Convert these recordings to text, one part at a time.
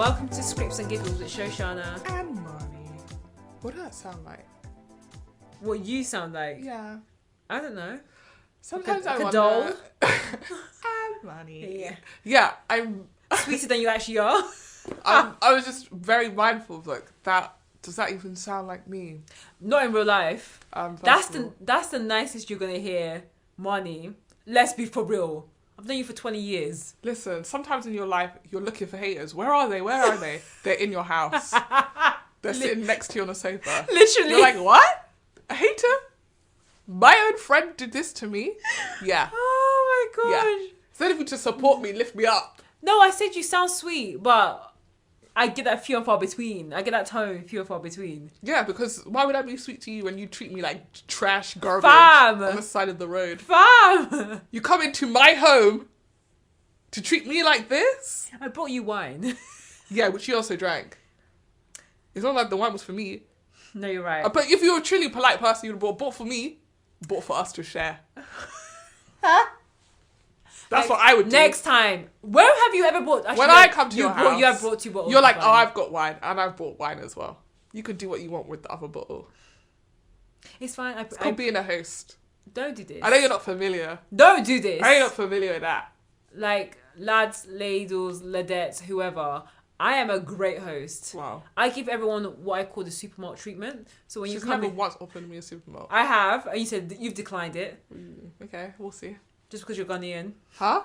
Welcome to Scripts and Giggles with Shoshana. And Marnie. What does that sound like? What you sound like? Yeah. I don't know. Sometimes like I a wonder. doll. And Marnie. Yeah. Yeah, I'm Sweeter than you actually are. I was just very mindful of like that. Does that even sound like me? Not in real life. That's That's the nicest you're gonna hear, Marnie. Let's be for real. I've known you for 20 years. Listen, sometimes in your life you're looking for haters. Where are they? Where are they? They're in your house. They're sitting next to you on a sofa. Literally. You're like, what? A hater? My own friend did this to me? Yeah. Oh my gosh. Yeah. Instead of you to support me, lift me up. No, I said you sound sweet, but I get that few and far between. I get that tone few and far between. Yeah, because why would I be sweet to you when you treat me like trash garbage Fam. on the side of the road? Fam! You come into my home to treat me like this? I brought you wine. Yeah, which you also drank. It's not like the wine was for me. No, you're right. But if you were a truly polite person, you would have bought for me, bought for us to share. That's what I would do. Next time. Where have you ever bought? Actually, When I come to your house, you have brought 2 bottles. you're like, of oh, wine. I've got wine, and I've bought wine as well. You could do what you want with the other bottle. It's fine. It's called being a host. Don't do this. I know you're not familiar. Don't do this. I know you're not familiar with that. Like, lads, ladles, ladettes, whoever. I am a great host. Wow. I give everyone what I call the supermart treatment. So when She's you come never in, once offered me a supermarket. I have, and you said you've declined it Okay, we'll see. just because you're Ghanaian. Huh?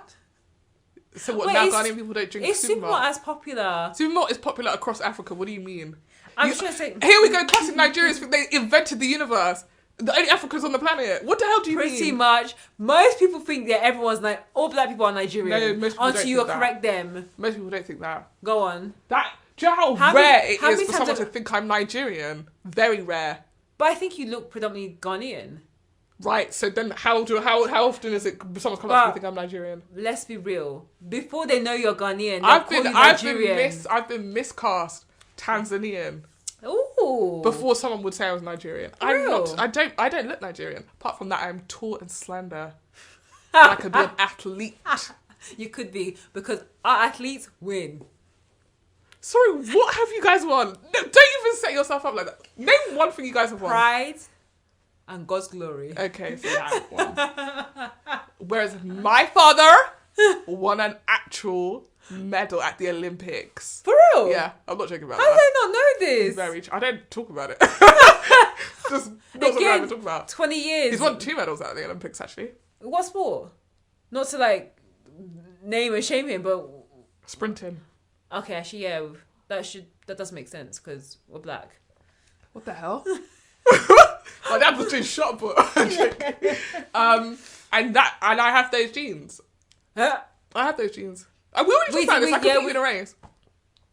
So what, Wait, now is- Ghanaian people don't drink Is supermarket? supermart as popular? Supermarket is popular across Africa. What do you mean? I'm just trying to say. Here we go, classic Nigerians think they invented the universe. The only Africans on the planet. What the hell do you mean? Pretty much. Most people think that everyone's like all black people are Nigerian. No, most people until don't you think that. correct them. Most people don't think that. Go on. Do you know How how rare many- it how is many for times someone have- to think I'm Nigerian? Very rare. But I think you look predominantly Ghanaian. Right, so then how often is it someone's come up to me and think I'm Nigerian? Let's be real. Before they know you're Ghanaian, I've call been you Nigerian. I've been miscast Tanzanian Ooh. before someone would say I was Nigerian. Real? I don't look Nigerian. Apart from that, I'm tall and slender. And I could be an athlete. You could be, because our athletes win. Sorry, what have you guys won? No, don't even set yourself up like that. Name one thing you guys have won. Pride and God's glory. Okay, so yeah, I've won. Whereas my father won an actual medal at the Olympics. For real? Yeah, I'm not joking about How that. did I not know this? Very true. I don't talk about it. Just not something I ever talk about. 20 years. He's won 2 medals at the Olympics, actually. What sport? Not to like name and shame him, but Sprinting. okay, actually, yeah, that does make sense because we're black. What the hell? My dad was doing shot put. And I have those genes. Huh? I have those genes. We already talked about this. I could win a race.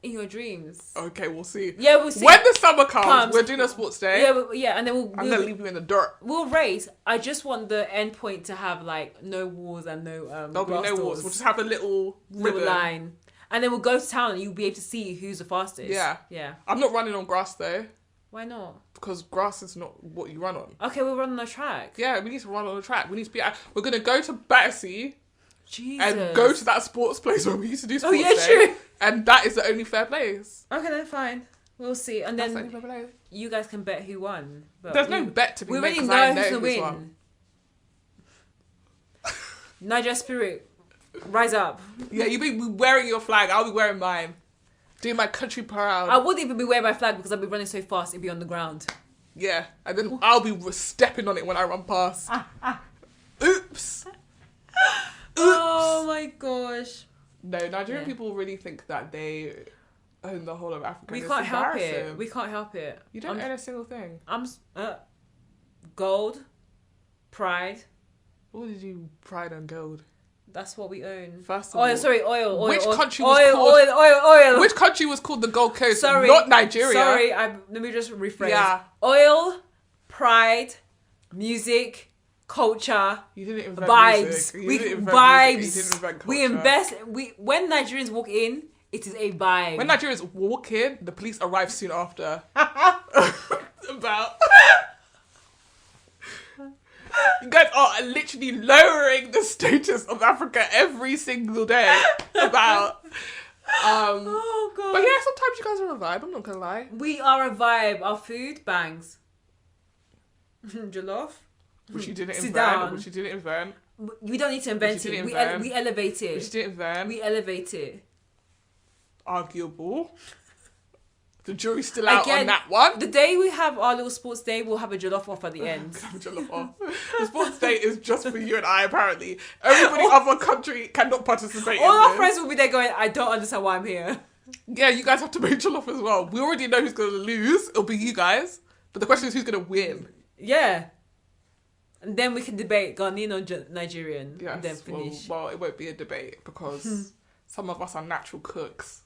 In your dreams. Okay, we'll see. Yeah, we'll see. When the summer comes, we're doing a sports day. Yeah, and then I'm gonna leave you in the dirt. we'll race. I just want the end point to have like no walls and no There'll be glass no doors. walls. We'll just have a little ribbon. line, and then we'll go to town and you'll be able to see who's the fastest. Yeah. I'm not running on grass though, Why not? because grass is not what you run on. Okay, we'll run on the track. Yeah, we need to run on the track. We need to be. We're gonna go to Battersea Jesus. and go to that sports place where we used to do sports yeah, day. true. And that is the only fair place. Okay, then fine. We'll see, and That's the then only fair place. you guys can bet who won. But There's no bet to be we made already because know I who's know gonna who's win. won. Niger Spirit, rise up. Yeah, you be wearing your flag. I'll be wearing mine. Doing my country proud. I wouldn't even be wearing my flag because I'd be running so fast it'd be on the ground. Yeah, and then I'll be stepping on it when I run past. Oops. Oh my gosh. No, Nigerian Yeah. people really think that they own the whole of Africa. We and can't it's help it. embarrassing. We can't help it. You don't own a single thing. Gold, pride. What did you pride on gold? That's what we own. First of all, Oil. Which oil, country was oil, called- oil. Which country was called the Gold Coast? Sorry, Not Nigeria. Sorry, let me just rephrase. Yeah. Oil, pride, music, culture, You didn't invent vibes. music. You We didn't invent vibes. music. You didn't invent We culture. invest. When Nigerians walk in, it is a vibe. When Nigerians walk in, the police arrive soon after. About. You guys are literally lowering the status of Africa every single day. About. Oh god. But yeah, sometimes you guys are a vibe. I'm not gonna lie. We are a vibe. Our food bangs. Jollof. Which you didn't Sit invent. down. Which you didn't invent. We don't need to invent Which you it. didn't We invent. we elevate Which you it. didn't invent. We elevate it. Arguable. The jury's still out Again, on that one. The day we have our little sports day, we'll have a jollof off at the end. The sports day is just for you and I, apparently. Everybody other country cannot participate All in our this. friends will be there going, I don't understand why I'm here. Yeah, you guys have to make jollof as well. We already know who's going to lose. It'll be you guys. But the question is who's going to win. Yeah. And then we can debate Ghanaian or Nigerian. Yes, And then finish. Well, it won't be a debate because some of us are natural cooks.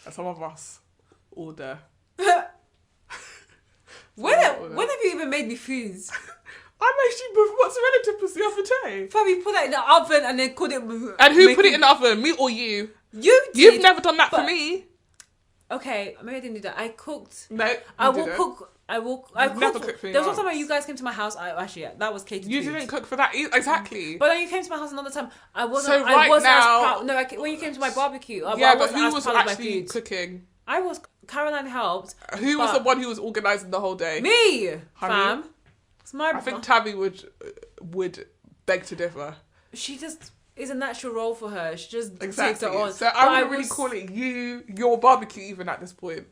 And some of us order. When have you even made me foods? I made you mozzarella the other day. Fab, you put that in the oven and then called it... And who put it in the oven? Me or you? You did. You've never done that for but- me. Okay, maybe I didn't do that. I cooked. No, I will cook. I You've never cooked for me There was one once. time when you guys came to my house. That was catered You food. didn't cook for that exactly. But then you came to my house another time. I wasn't. So I right wasn't now- as proud. No, when you came to my barbecue. Yeah, I but wasn't who as was proud of my actually food. cooking? I was. Caroline helped. Who was but- the one who was organising the whole day? Me, Honey? fam. It's my. I think Tabby would beg to differ. She just is a natural role for her. She just takes Exactly. it on. So But I wouldn't really call it your barbecue even at this point.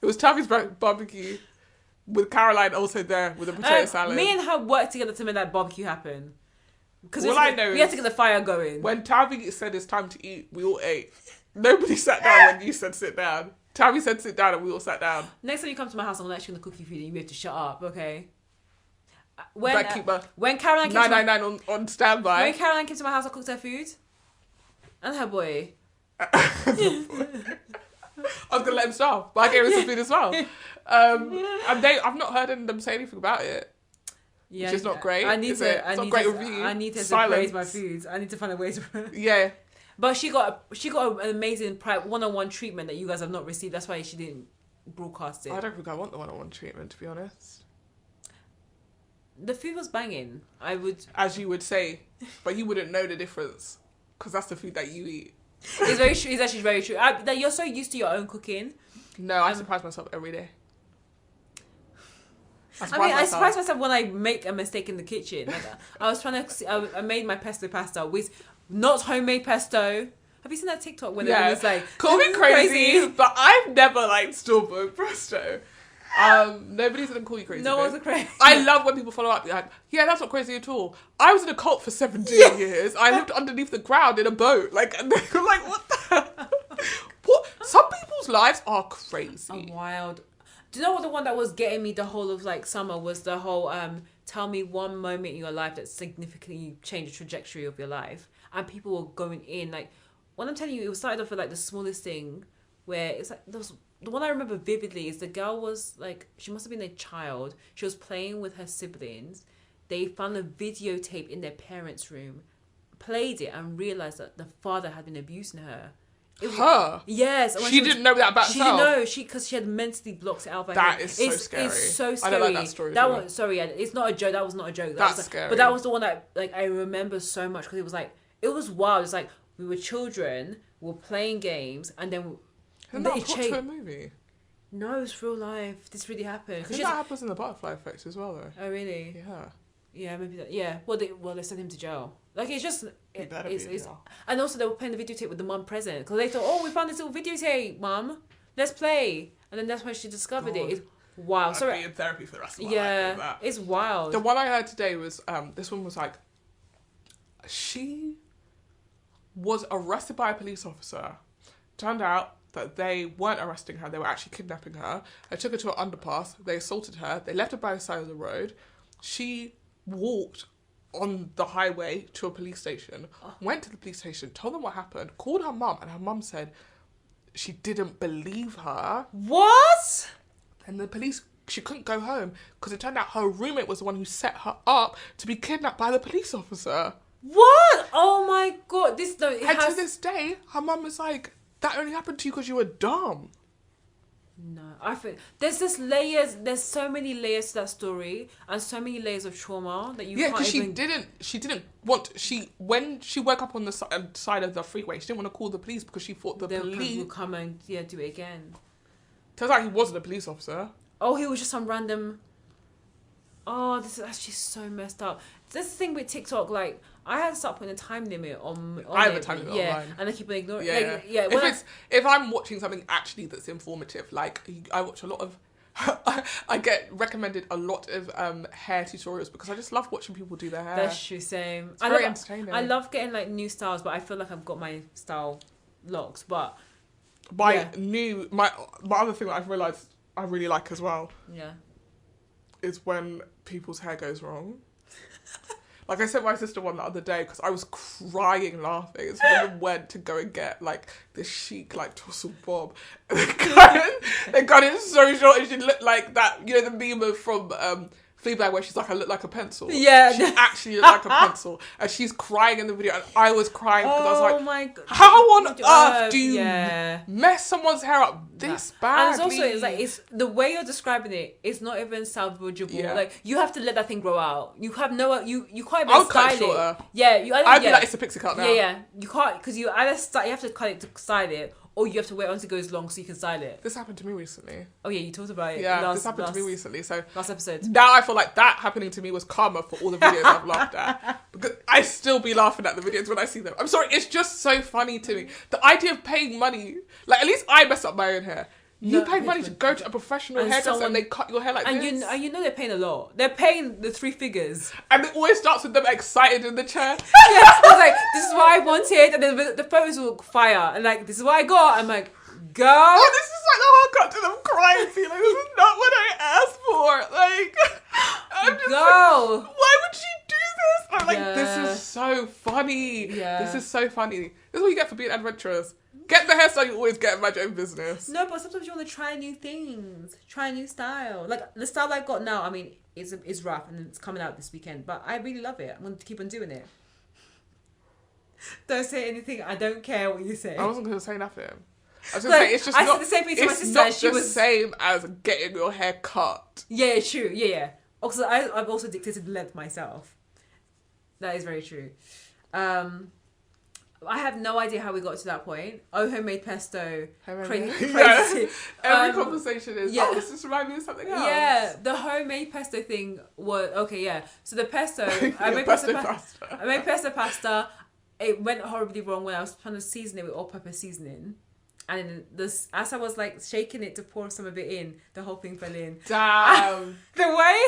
It was Tabby's barbecue with Caroline also there with a potato salad. Me and her worked together to make that barbecue happen. Because All I know we had is- to get the fire going. When Tabby said it's time to eat, we all ate. Nobody sat down when you said sit down. Tabby said sit down and we all sat down. Next time you come to my house, I'm actually gonna cook you food and you have to shut up, okay? Backkeeper. When Caroline came to my, 999 on standby. when Caroline came to my house, I cooked her food and her boy. I was gonna let him starve, but I gave him some food as well. And I've not heard them say anything about it. Yeah, Which is not great, I need is to. it? I It's not need great to. review. I need to Silence. praise my foods. I need to find a way to. Yeah. But she got an amazing one-on-one treatment that you guys have not received. That's why she didn't broadcast it. I don't think I want the one-on-one treatment, to be honest. The food was banging. I would. As you would say, but you wouldn't know the difference because that's the food that you eat. It's very true. It's actually very true. That you're so used to your own cooking. No, I surprise myself every day. I surprise myself when I make a mistake in the kitchen. Like, I was trying to. I made my pesto pasta with not homemade pesto. Have you seen that TikTok when it was like call me crazy, but I've never liked store-bought pesto. Nobody's gonna call you crazy. No babe. one's crazy. I love when people follow up. Like, yeah, that's not crazy at all. I was in a cult for 17 years. I lived underneath the ground in a boat. Like, and they were like, what the? What? Some people's lives are crazy. Wild. Do you know what the one that was getting me the whole of like summer was the whole tell me one moment in your life that significantly changed the trajectory of your life, and people were going in like when I'm telling you, it started off with like the smallest thing where it's like the one I remember vividly is the girl was like, she must have been a child. She was playing with her siblings. They found a videotape in their parents' room, played it, and realized that the father had been abusing her. Her? Yes. She didn't know that about she herself? She didn't know. Because she had mentally blocked it out by That him. is so scary. It's so scary. I don't like that story. That one, sorry, it's not a joke. That was not a joke. That's was scary. But that was the one that like I remember so much because it was like, it was wild. It's like we were children, we were playing games, and then Isn't that plot to a movie? No, it's real life. This really happened. I think that happens in the Butterfly Effect as well, though. Oh really? Yeah. Yeah, maybe that. Yeah. Well, they sent him to jail. Like it's just. It's and also they were playing the videotape with the mum present because they thought, oh, we found this little videotape, mum. Let's play. And then that's when she discovered it. It's wild. I'd Sorry. be in therapy for the rest of my life. Yeah, it's wild. The one I heard today was this one was like, she was arrested by a police officer. Turned out that they weren't arresting her, they were actually kidnapping her. They took her to an underpass, they assaulted her, they left her by the side of the road. She walked on the highway to a police station, went to the police station, told them what happened, called her mum, and her mum said she didn't believe her. What? And the police, she couldn't go home because it turned out her roommate was the one who set her up to be kidnapped by the police officer. What? Oh my god! To this day, her mum is like, that only happened to you because you were dumb. No, I think there's this layers. There's so many layers to that story, and so many layers of trauma that you Yeah, can't because even. she didn't want, when she woke up on the side of the freeway, she didn't want to call the police because she thought the They'll police. will come and do it again. Turns out he wasn't a police officer. Oh, he was just some random. Oh, this is actually so messed up. That's the thing with TikTok. Like, I had to start putting a time limit on I have it. a time limit yeah, online. and I keep on ignoring. Yeah, Like, yeah. When if I'm watching something actually that's informative, like I watch a lot of, I get recommended a lot of hair tutorials because I just love watching people do their hair. that's true. Same. It's very entertaining. I love getting like new styles, but I feel like I've got my style locked. But my other thing that I've realised I really like as well yeah. is when people's hair goes wrong. Like I sent my sister one the other day because I was crying laughing. So we went to go and get like this chic like tussle bob. And they got it so short and she looked like that, you know, the meme from Fleabag where she's like, I look like a pencil. Yeah. She actually looked like a pencil. And she's crying in the video and I was crying because I was like, my God. how on earth do you yeah. mess someone's hair up this badly? And it's also, it's like, it's the way you're describing it, it's not even salvageable. Yeah. Like, you have to let that thing grow out. You have no, you can't I even would cut style it shorter. Yeah, I'd be like, it's a pixie cut now. Yeah. You can't, because you either you have to cut it to style it, or you have to wait until it goes long so you can style it. This happened to me recently. Oh yeah, you talked about it. Yeah, this happened to me recently. So last episode. now I feel like that happening to me was karma for all the videos I've laughed at. Because I still be laughing at the videos when I see them. I'm sorry, it's just so funny to me. The idea of paying money, like at least I mess up my own hair. You pay money to go to a professional hairdresser and they cut your hair like and this. And you know they're paying a lot. They're paying the 3 figures. And it always starts with them excited in the chair. Yeah, it's like, this is what I wanted, and then the photos will fire, and like, this is what I got. I'm like, girl. Oh, this is like the whole cut to them crying, feeling like, this is not what I asked for. Like, I'm just Girl. like, why would she do this? I'm like, Yeah. this is so funny. Yeah. This is so funny. This is what you get for being adventurous. Get the hairstyle you always get and mind your own business. No, but sometimes you want to try new things, try a new style. Like the style I've got now, I mean, it's rough and it's coming out this weekend, but I really love it. I'm going to keep on doing it. Don't say anything. I don't care what you say. I wasn't going to say nothing. I was going to Like, say, it's just I not, said the same thing to my it's sister, not and she the was- same as getting your hair cut. Yeah, true. Yeah. Also, I've also dictated the length myself. That is very true. I have no idea how we got to that point. Oh, homemade pesto. Crazy. Yeah. Every conversation is, yeah. oh, does this remind me of something else? Yeah, the homemade pesto thing was okay. Yeah, so the pesto, I made pesto pasta. I made pesto pasta. It went horribly wrong when I was trying to season it with all-purpose seasoning, and this as I was like shaking it to pour some of it in, the whole thing fell in. Damn. The way,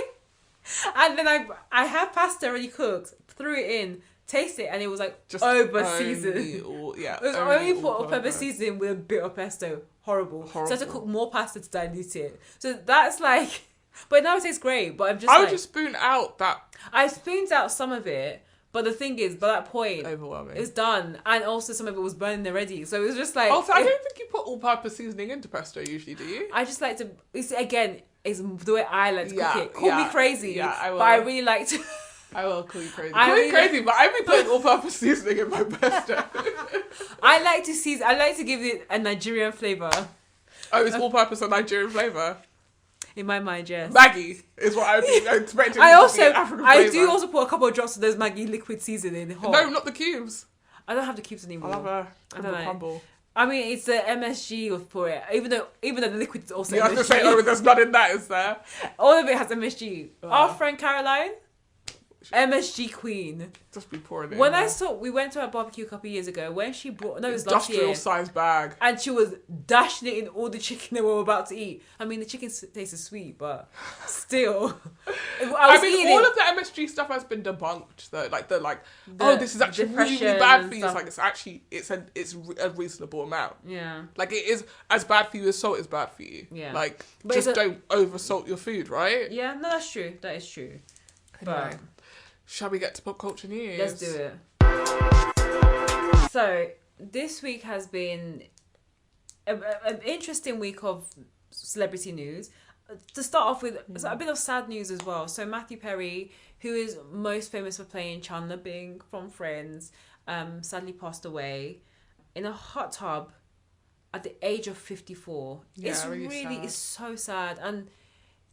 and then I had pasta already cooked, threw it in. Taste it, and it was like Just over seasoned. It was only for all-purpose seasoning with a bit of pesto. Horrible. So I had to cook more pasta to dilute it. So that's like, but now it tastes great. But I'm just I would just spoon out that. I spooned out some of it, but the thing is, by that point, Overwhelming. it's done, and also some of it was burning already. So it was just like. Also, I don't think you put all-purpose seasoning into pesto usually, do you? I just like to. It's again, it's the way I like to cook it. Call yeah, me crazy, yeah, I will. but I really like to. I will call you crazy. I Call me really- crazy, but I be putting all-purpose seasoning in my pesto. I like to season. I like to give it a Nigerian flavor. Oh, it's all-purpose and Nigerian flavour. In my mind, yes. Maggie is what I would be expecting. I to also, be an African I flavour. do also put a couple of drops of those Maggi liquid seasoning. Hot. No, not the cubes. I don't have the cubes I anymore. love a I don't know. crumble. I mean, it's the MSG for it. Even though the liquid is also You have MSG. to say, oh, there's none in that, is there? All of it has MSG. Oh. Our friend Caroline, MSG queen. Just be pouring it When in I there. saw, we went to a barbecue a couple of years ago. When she brought, no, it was last Industrial year. size bag. And she was dashing it in all the chicken that we were about to eat. I mean, the chicken tasted sweet, but still, I mean, eating all it. of the MSG stuff has been debunked. Though, like The oh, this is actually really, really depression bad and for you. stuff. It's like it's actually it's a reasonable amount. Yeah. Like it is as bad for you as salt is bad for you. Yeah. Like But just it's don't over salt your food, right? Yeah, no, that's true. That is true. Anyway, But shall we get to pop culture news? let's do it. So this week has been an interesting week of celebrity news. To start off with, a bit of sad news as well. So Matthew Perry, who is most famous for playing Chandler Bing from Friends, sadly passed away in a hot tub. at the age of 54. Yeah, It's really really, sad. it's so sad. And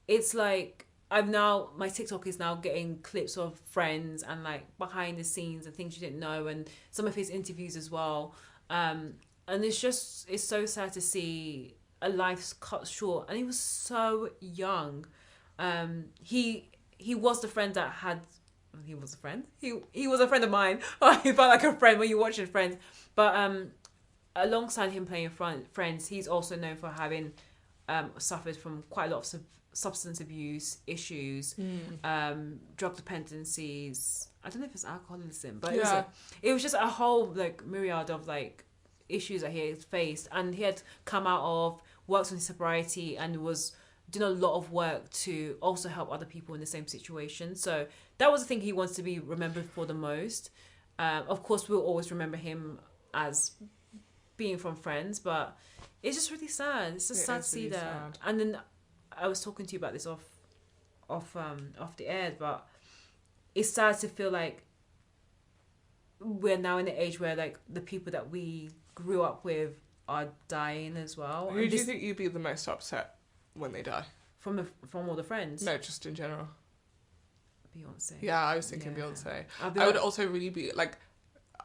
it's like, my TikTok is now getting clips of Friends and like behind the scenes and things you didn't know, and some of his interviews as well. And it's so sad to see a life cut short. And he was so young. He was the friend that had, he was a friend. He was a friend of mine. He felt like a friend when you watch Friends. But alongside him playing Friends, he's also known for having suffered from quite a lot of substance abuse issues, drug dependencies. I don't know if it's alcoholism, but it was just a whole like myriad of like issues that he had faced, and he had come out of, worked on his sobriety, and was doing a lot of work to also help other people in the same situation. So that was the thing he wants to be remembered for the most. Of course, we'll always remember him as being from Friends, but it's just really sad. It's just sad to see that. Sad. And then I was talking to you about this off the air, but it's sad to feel like we're now in the age where like the people that we grew up with are dying as well. Who do you think you'd be the most upset when they die? From all the Friends? No, just in general. Beyonce. Yeah, I was thinking Beyonce. I would also really be like,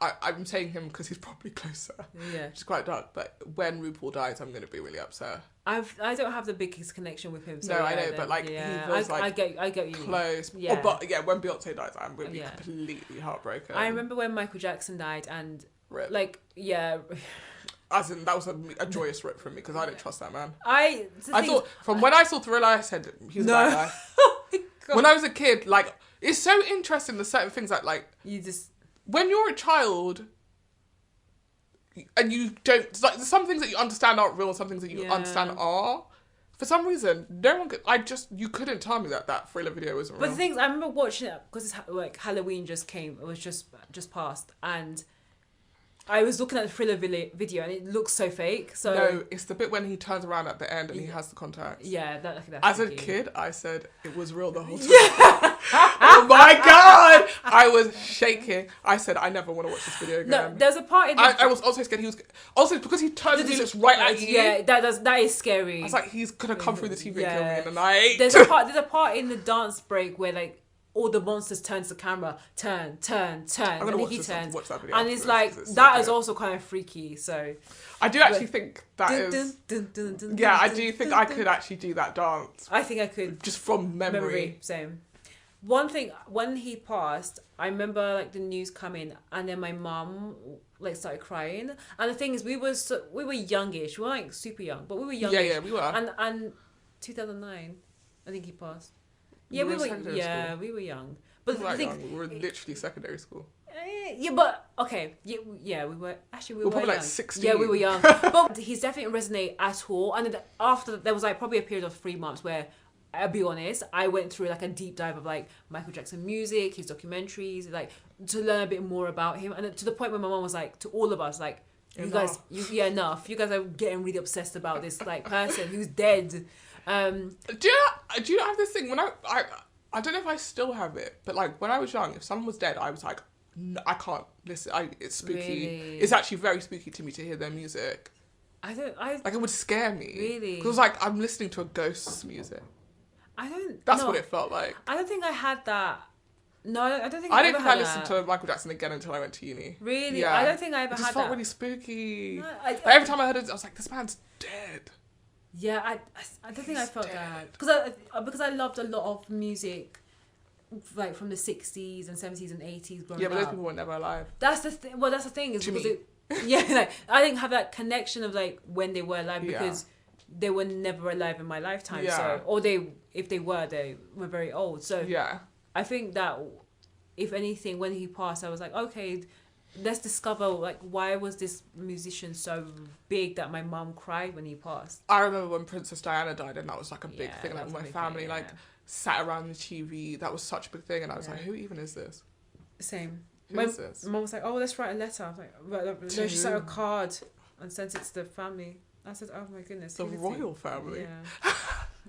I'm saying him because he's probably closer. Yeah. Which is quite dark, but when RuPaul dies, I'm going to be really upset. I don't have the biggest connection with him. So no, I know, but like he was like I get you. Close. Yeah. But yeah, when Beyonce dies, I'm going to be completely heartbroken. I remember when Michael Jackson died, and rip. Like as in that was a joyous rip for me because I didn't trust that man. I thought from when I saw Thriller, I said he's a bad guy. Oh my God. When I was a kid, like it's so interesting the certain things that like you just when you're a child. And you don't like there's some things that you understand aren't real, and some things that you understand are. For some reason, no one could. You couldn't tell me that Thriller video wasn't real. But the things I remember watching it because it's like Halloween just came. It was just passed, and I was looking at the Thriller video, and it looks so fake. So no, it's the bit when he turns around at the end and he has the contacts. Yeah, that's as freaky. A kid, I said it was real the whole time. Oh my God! I was shaking. I said I never want to watch this video again. No, there's a part in I was also scared. He was also because he turns and he looks right at you. Yeah, that is scary. I was like, he's gonna come through the TV and kill me in the night. There's a part in the dance break where like all the monsters turn to the camera, turn. I'm gonna watch that video. And it's like that is also kind of freaky. So I do actually think that is. Yeah, I do think I could actually do that dance. I think I could just from memory. Same. One thing, when he passed, I remember like the news coming, and then my mum like started crying. And the thing is, we were youngish. We weren't like super young, but we were youngish. Yeah, we were. And 2009, I think he passed. Yeah, we were young. But we were literally secondary school. Yeah, but okay. Yeah, we were probably young. like 16. Yeah, we were young. But he's definitely resonate at all. And then after there was like probably a period of 3 months where, I'll be honest, I went through like a deep dive of like Michael Jackson music, his documentaries, like to learn a bit more about him. And to the point where my mom was like, to all of us, like, enough. Enough. You guys are getting really obsessed about this like person who's dead. Do you have this thing when I don't know if I still have it, but like when I was young, if someone was dead, I was like, no, I can't listen. It's spooky. Really? It's actually very spooky to me to hear their music. Like it would scare me. Really? Because like I'm listening to a ghost's music. That's what it felt like. I don't think I had that. No, I don't think I didn't think I listened to Michael Jackson again until I went to uni. Really? Yeah. I don't think I ever had that. It just felt really spooky. No, every time I heard it, I was like, this man's dead. Yeah, I don't think I felt that. Because I loved a lot of music like from the 60s and 70s and 80s growing up. Yeah, but those people were never alive. That's the thing. Well, that's the thing. Is because like I didn't have that connection of like when they were alive because they were never alive in my lifetime. Yeah. So, or if they were very old. So yeah. I think that if anything, when he passed, I was like, okay, let's discover like why was this musician so big that my mum cried when he passed. I remember when Princess Diana died, and that was like a big thing. Like my family sat around the TV. That was such a big thing, and I was like, who even is this? Same. Who is this? My mum was like, oh, let's write a letter. I was like, no, she sent a card and sent it to the family. I said, oh my goodness. The royal family. Yeah.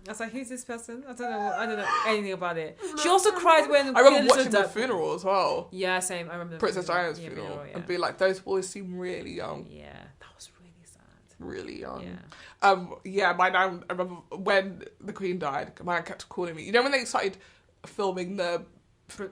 I was like, who's this person? I don't know anything about it. She also cried when... I remember watching the funeral as well. Yeah, same. I remember Princess Diana's funeral. And be like, those boys seem really young. Yeah, that was really sad. really young. Yeah. My nan, I remember when the Queen died, my nan kept calling me. You know when they started filming the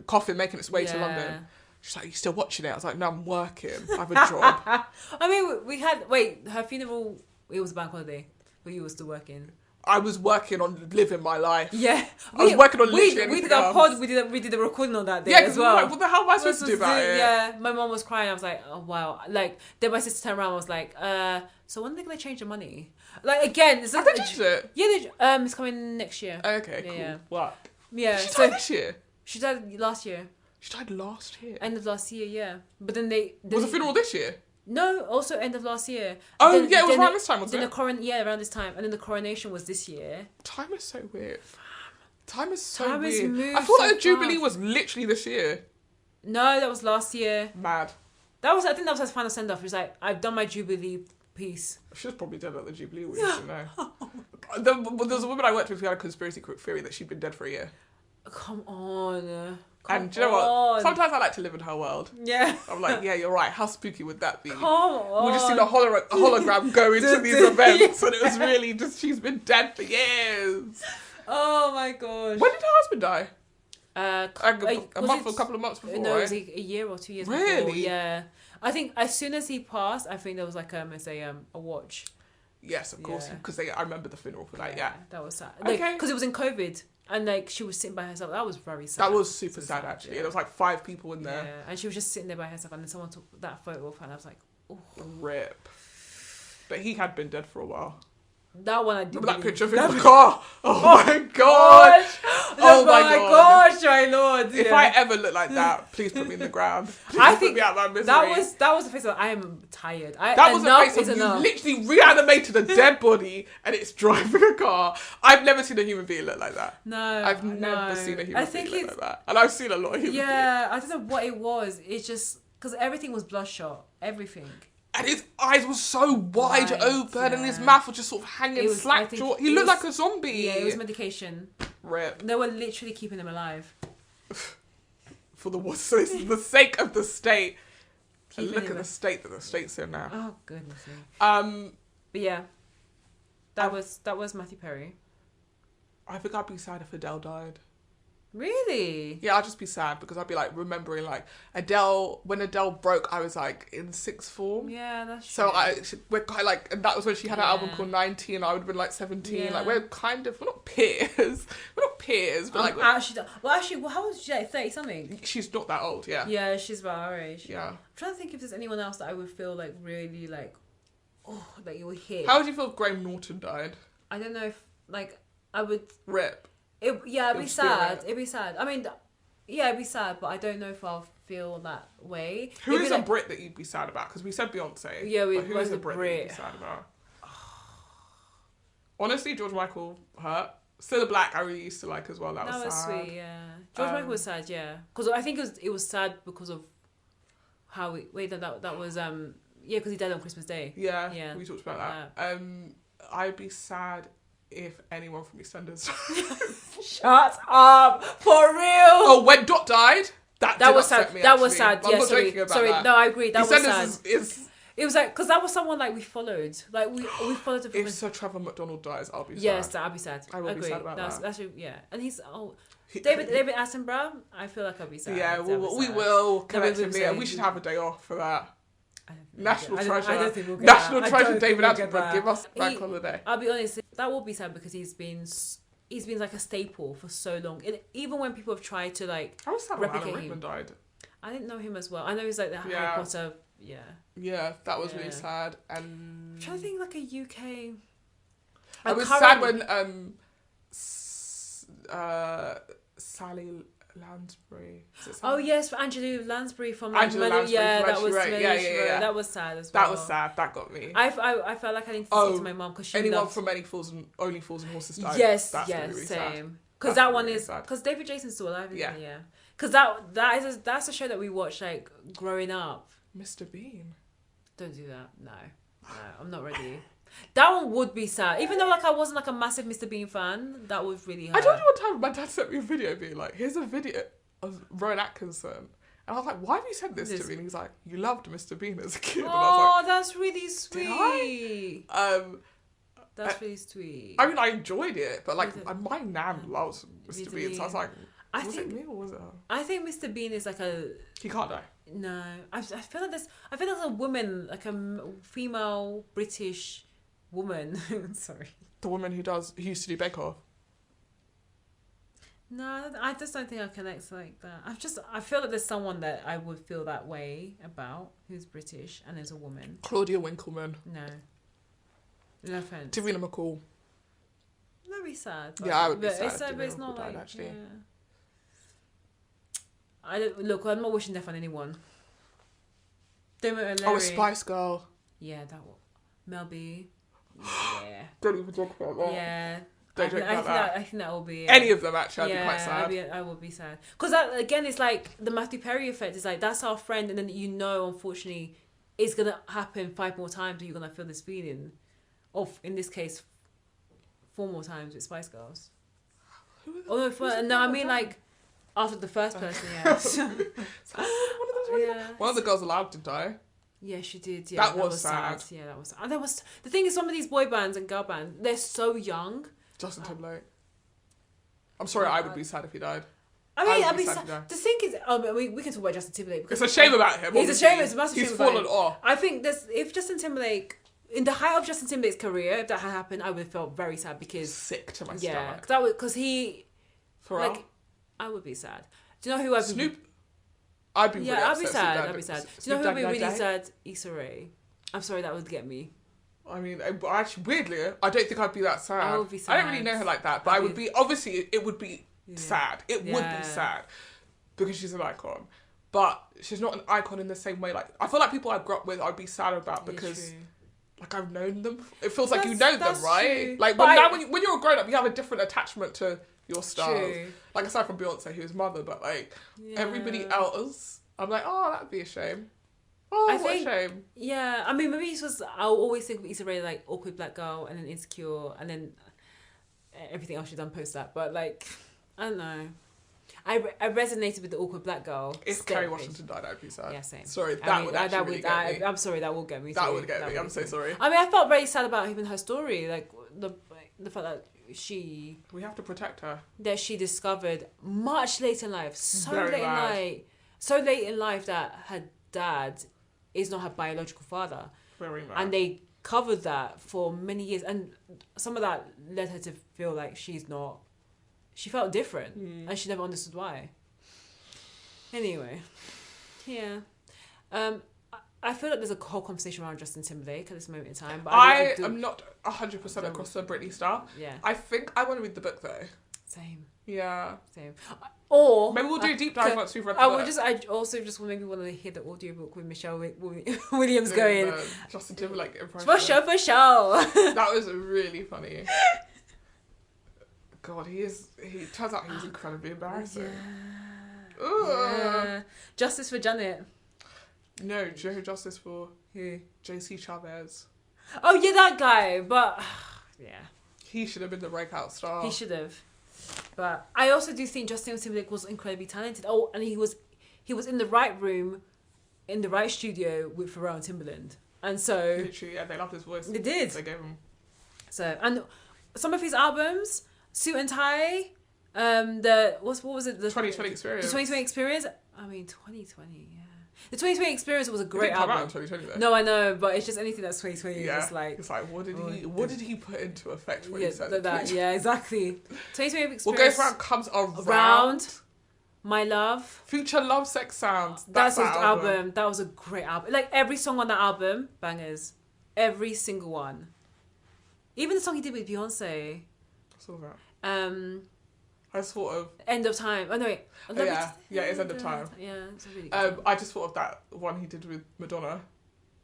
coffin making its way to London? She's like, you still watching it? I was like, no, I'm working. I have a job. I mean, we had, her funeral, it was a bank holiday, but you were still working. I was working on living my life. Yeah. I was working on we literally did our pod, we did the recording on that day Yeah, as well. Like, what the hell am I supposed to do about it? Yeah, my mom was crying. I was like, oh, wow. Like, then my sister turned around and was like, so when are they going to change the money? Like, again, Have they changed it? Yeah, it's coming next year. Okay, cool. Yeah. What? Yeah. She died this year? She died last year. She died last year? End of last year, yeah. But then Was the funeral this year? No, also end of last year. Oh, it was around this time, wasn't it? Yeah, around this time. And then the coronation was this year. Time is so weird. Time is so Time weird. has moved I thought so that the Jubilee fast. was literally this year. No, that was last year. Mad. I think that was his final send-off. He was like, I've done my Jubilee piece. She was probably dead at the Jubilee, we didn't know. There was a woman I worked with who had a conspiracy theory that she'd been dead for a year. Come on. And do you know what? Sometimes I like to live in her world. Yeah. I'm like, yeah, you're right. How spooky would that be? Come on. We just seen a hologram go into these events, and it was really just, she's been dead for years. Oh my gosh. When did her husband die? A couple of months before, No, right? it was a year or 2 years Really? before. Yeah. I think as soon as he passed, I think there was like a watch. Yes, of course, Yeah. because I remember the funeral for that, yeah. That was sad. Okay. Because it was in COVID. And like she was sitting by herself. That was very sad. That was super sad, actually. Yeah. There was like 5 people in there. Yeah, and she was just sitting there by herself, and then someone took that photo of her, and I was like, oh. Rip. But he had been dead for a while. That one I did. Remember that picture of him in the car? Oh my god! Oh my gosh, my lord! If I ever look like that, please put me in the ground. Please I put think me out of my misery. that was the face of I am tired. That was the face of you literally reanimated a dead body and it's driving a car. I've never seen a human being look like that. No, I've never seen a human being look it's like that. And I've seen a lot of human beings. Yeah, I don't know what it was. It's just because everything was bloodshot. Everything. And his eyes were so wide open and his mouth was just sort of hanging slack jaw. He looked like a zombie. Yeah, it was medication. Rip. They were literally keeping him alive. For the sake of the state. And Keeping look him at the state that the state's in now. Oh goodness me. But yeah, that was Matthew Perry. I think I'd be sad if Adele died. Really? Yeah, I'd just be sad because I'd be like remembering like Adele. When Adele broke, I was like in 6th form. Yeah, that's true. So we're kind of like, and that was when she had an album called 19. And I would have been like 17. Yeah. Like we're not peers. We're not peers, but like actually, how old is she? Like 30 something. She's not that old. Yeah. Yeah, she's about our age. Yeah. I'm trying to think if there's anyone else that I would feel like really like, that you would hit. How would you feel if Graham Norton died? I don't know if like I would. Rip. It'd be sad. It'd be sad. I mean, yeah, it'd be sad, but I don't know if I'll feel that way. Who is a Brit that you'd be sad about? Because we said Beyonce. Yeah, who is a Brit that you'd be sad about? Honestly, George Michael hurt. Still a Black I really used to like as well. That was sad. Sweet, yeah. George Michael was sad, yeah. Because I think it was sad because of how that was because he died on Christmas Day. Yeah. We talked about that. I'd be sad if anyone from EastEnders died. Shut up! For real! Oh, when Dot died, that was sad. Me, that was sad. I'm yeah, not sorry. joking about Sorry, that. no, I agree. That was sad. It was like because that was someone like we followed. Like we followed him. If Sir Trevor McDonald dies, I'll be sad. Yes, I'll be sad. I will be sad about that. That's yeah. And he's David Attenborough. I feel like I'll be sad. Yeah, we will collectively, and we should have a day off for that. National treasure. I don't think we'll get National that. treasure. David Attenborough, give us back holiday. I'll be honest. That will be sad because he's been like a staple for so long. Even when people have tried to like I was sad when Alan replicate Rickman died. I didn't know him as well. I know he's like the Harry Potter. Yeah. Yeah, that was really sad. And I'm trying to think like a UK. I was sad when Sally Lansbury. Oh yes, Angela Lansbury from Angela Lansbury. that was yeah. That was sad as well. That was sad. That got me. I felt like I need to speak to my mum because she anyone from Only Fools and Horses died. Yes, that's really same. Because that one really is because David Jason's still alive. Yeah. Because that's a show that we watched like growing up. Mr. Bean. Don't do that. No, I'm not ready. That one would be sad. Even though like I wasn't like a massive Mr. Bean fan, that would really hurt. I told you one time my dad sent me a video being like, here's a video of Rowan Atkinson And I was like, why have you said this to me? And he's like, you loved Mr. Bean as a kid. And I Oh, was that's really sweet. That's really sweet. I mean, I enjoyed it, but like, my nan loves Mr. Mr. Bean. So I was like, was it me or was it her? I think Mr. Bean is like a... He can't die. No. I feel like there's a woman, like a female British woman. Sorry. The woman who used to do Bake Off. No, I just don't think I connect like that. I feel like there's someone that I would feel that way about who's British and is a woman. Claudia Winkleman. No offense. Davina McCall. That'd be sad. Yeah, I would be sad. But it's not died, like actually. Yeah. I'm not wishing death on anyone. Oh, a Spice Girl. Yeah, that one. Mel B. Yeah. Don't even talk about that. Yeah. Don't joke about that. I think that will be... Any of them, actually, I'd be quite sad. I would be sad. Because that, again, it's like the Matthew Perry effect. It's like, that's our friend, and then unfortunately, it's going to happen 5 more times, and you're going to feel this feeling. Or, in this case, 4 more times with Spice Girls. I mean, like, after the first person, One of the girls allowed to die. Yeah, she did. Yeah, that was sad. Yeah, that was sad. And the thing is, some of these boy bands and girl bands, they're so young. Justin Timberlake. I'm sorry, I would be sad if he died. I mean, the thing is, we can talk about Justin Timberlake. It's a shame about him. It's a shame. It's a massive shame. He's fallen off. I think if Justin Timberlake, in the height of Justin Timberlake's career, if that had happened, I would have felt very sad because sick to my stomach. Because he, Pharrell? like, I would be sad. Do you know who I'd be? Snoop. I'd be I'd be sad. Do you know who would be really sad? Issa Rae. I'm sorry, that would get me. I mean, actually, weirdly, I don't think I'd be that sad. I would be sad. I don't really know her like that, but I would be. Obviously, it would be sad. It would be sad because she's an icon, but she's not an icon in the same way. Like, I feel like people I grew up with, I'd be sad about because, like, I've known them. It feels like you know them, right? True. Like, when you're a grown up, you have a different attachment to your stars. True. Like, aside from Beyonce, who's mother, but like everybody else, I'm like, oh, that'd be a shame. Oh, what a shame. Yeah, I mean, maybe it's just, I'll always think of Issa Rae like awkward black girl and then Insecure and then everything else she's done post that. But like, I don't know. I resonated with the awkward black girl. If Kerry Washington died, I'd be sad. Yeah, same. Sorry, that would actually get me. I'm sorry, that will get me. That would get me. I'm so sorry. I mean, I felt very sad about even her story, like the fact that we have to protect her. That she discovered much later in life, so Very late in life that her dad is not her biological father. Very bad. And they covered that for many years, and some of that led her to feel like she felt different, and she never understood why. Anyway, yeah. I feel like there's a whole conversation around Justin Timberlake at this moment in time. But I am not 100% across the Britney stuff. Yeah. I think I want to read the book though. Same. Yeah. Same. Or maybe we'll do a deep dive once we've read the book. I also just maybe want to hear the audiobook with Michelle Williams going. Justin Timberlake impression. For sure. That was really funny. God, he turns out he's incredibly embarrassing. Yeah. Justice for Janet. No, justice for who? JC Chavez. Oh yeah, that guy. But yeah, he should have been the breakout star. He should have. But I also do think Justin Timberlake was incredibly talented. Oh, and he was in the right room, in the right studio with Pharrell and Timbaland, and so literally, yeah, they loved his voice. They did. They gave him. So, and some of his albums, Suit and Tie, what was it? The 2020 Experience. The 2020 Experience. I mean, 2020. Yeah. The 2020 Experience was a great album. album. It didn't come out in 2020 though. No, I know, but it's just anything that's 2020. Yeah. It's like what did he put into effect when he said that? Yeah, exactly. 2020 Experience. What goes around comes around. My Love. Future Love Sex Sounds. That's his album. That was a great album. Like every song on that album, bangers. Every single one. Even the song he did with Beyonce. What's all that? I just thought of End of Time. Oh no, wait. It's End of Time. Yeah, it's a really good I just thought of that one he did with Madonna.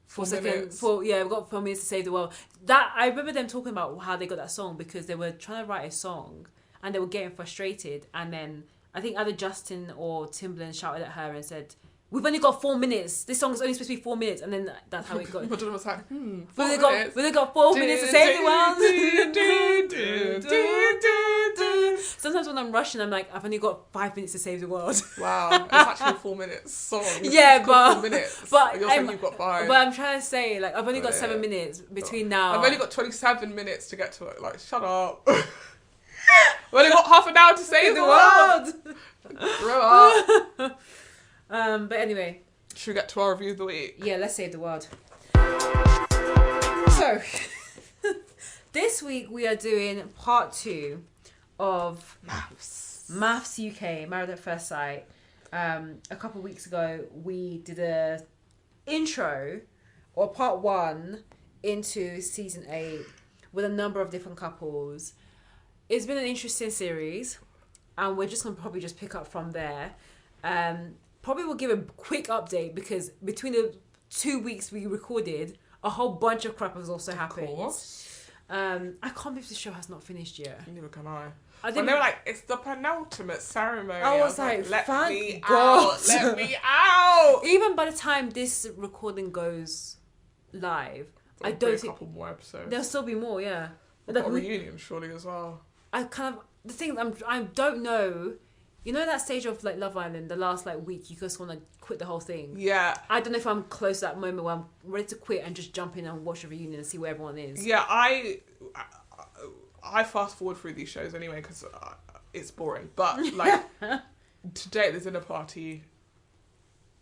4 seconds. We've got 4 minutes to save the world. That I remember them talking about how they got that song because they were trying to write a song and they were getting frustrated, and then I think either Justin or Timbaland shouted at her and said, we've only got 4 minutes. This song is only supposed to be 4 minutes, and then that's how it goes. Madonna was like, 4 We've minutes. only got 4 minutes to save the world. Sometimes when I'm rushing, I'm like, I've only got 5 minutes to save the world. Wow, it's actually a 4 minute song. Yeah, it's got 4 minutes. but you're saying you've got 5. But I'm trying to say, like, I've only got 7 minutes between now. I've only got 27 minutes to get to it. Like, shut up. We've only got half an hour to save the world. Grow up. But anyway. Should we get to our review of the week? Yeah, let's save the world. So, this week we are doing part 2 of MAFS UK, Married at First Sight. A couple of weeks ago, we did a intro, or part 1, into season 8 with a number of different couples. It's been an interesting series, and we're just going to probably just pick up from there. Probably will give a quick update because between the 2 weeks we recorded, a whole bunch of crap has also happened. Of course. I can't believe the show has not finished yet. Neither can I. When they were like, it's the penultimate ceremony. I was like, let thank me God. out. Let me out. Even by the time this recording goes live, I don't think... a couple more episodes. There'll still be more, yeah. We've got a reunion surely as well. I don't know. You know that stage of like Love Island, the last like week, you just want to quit the whole thing. Yeah. I don't know if I'm close to that moment where I'm ready to quit and just jump in and watch a reunion and see where everyone is. Yeah, I fast forward through these shows anyway because it's boring. But like today, the dinner party.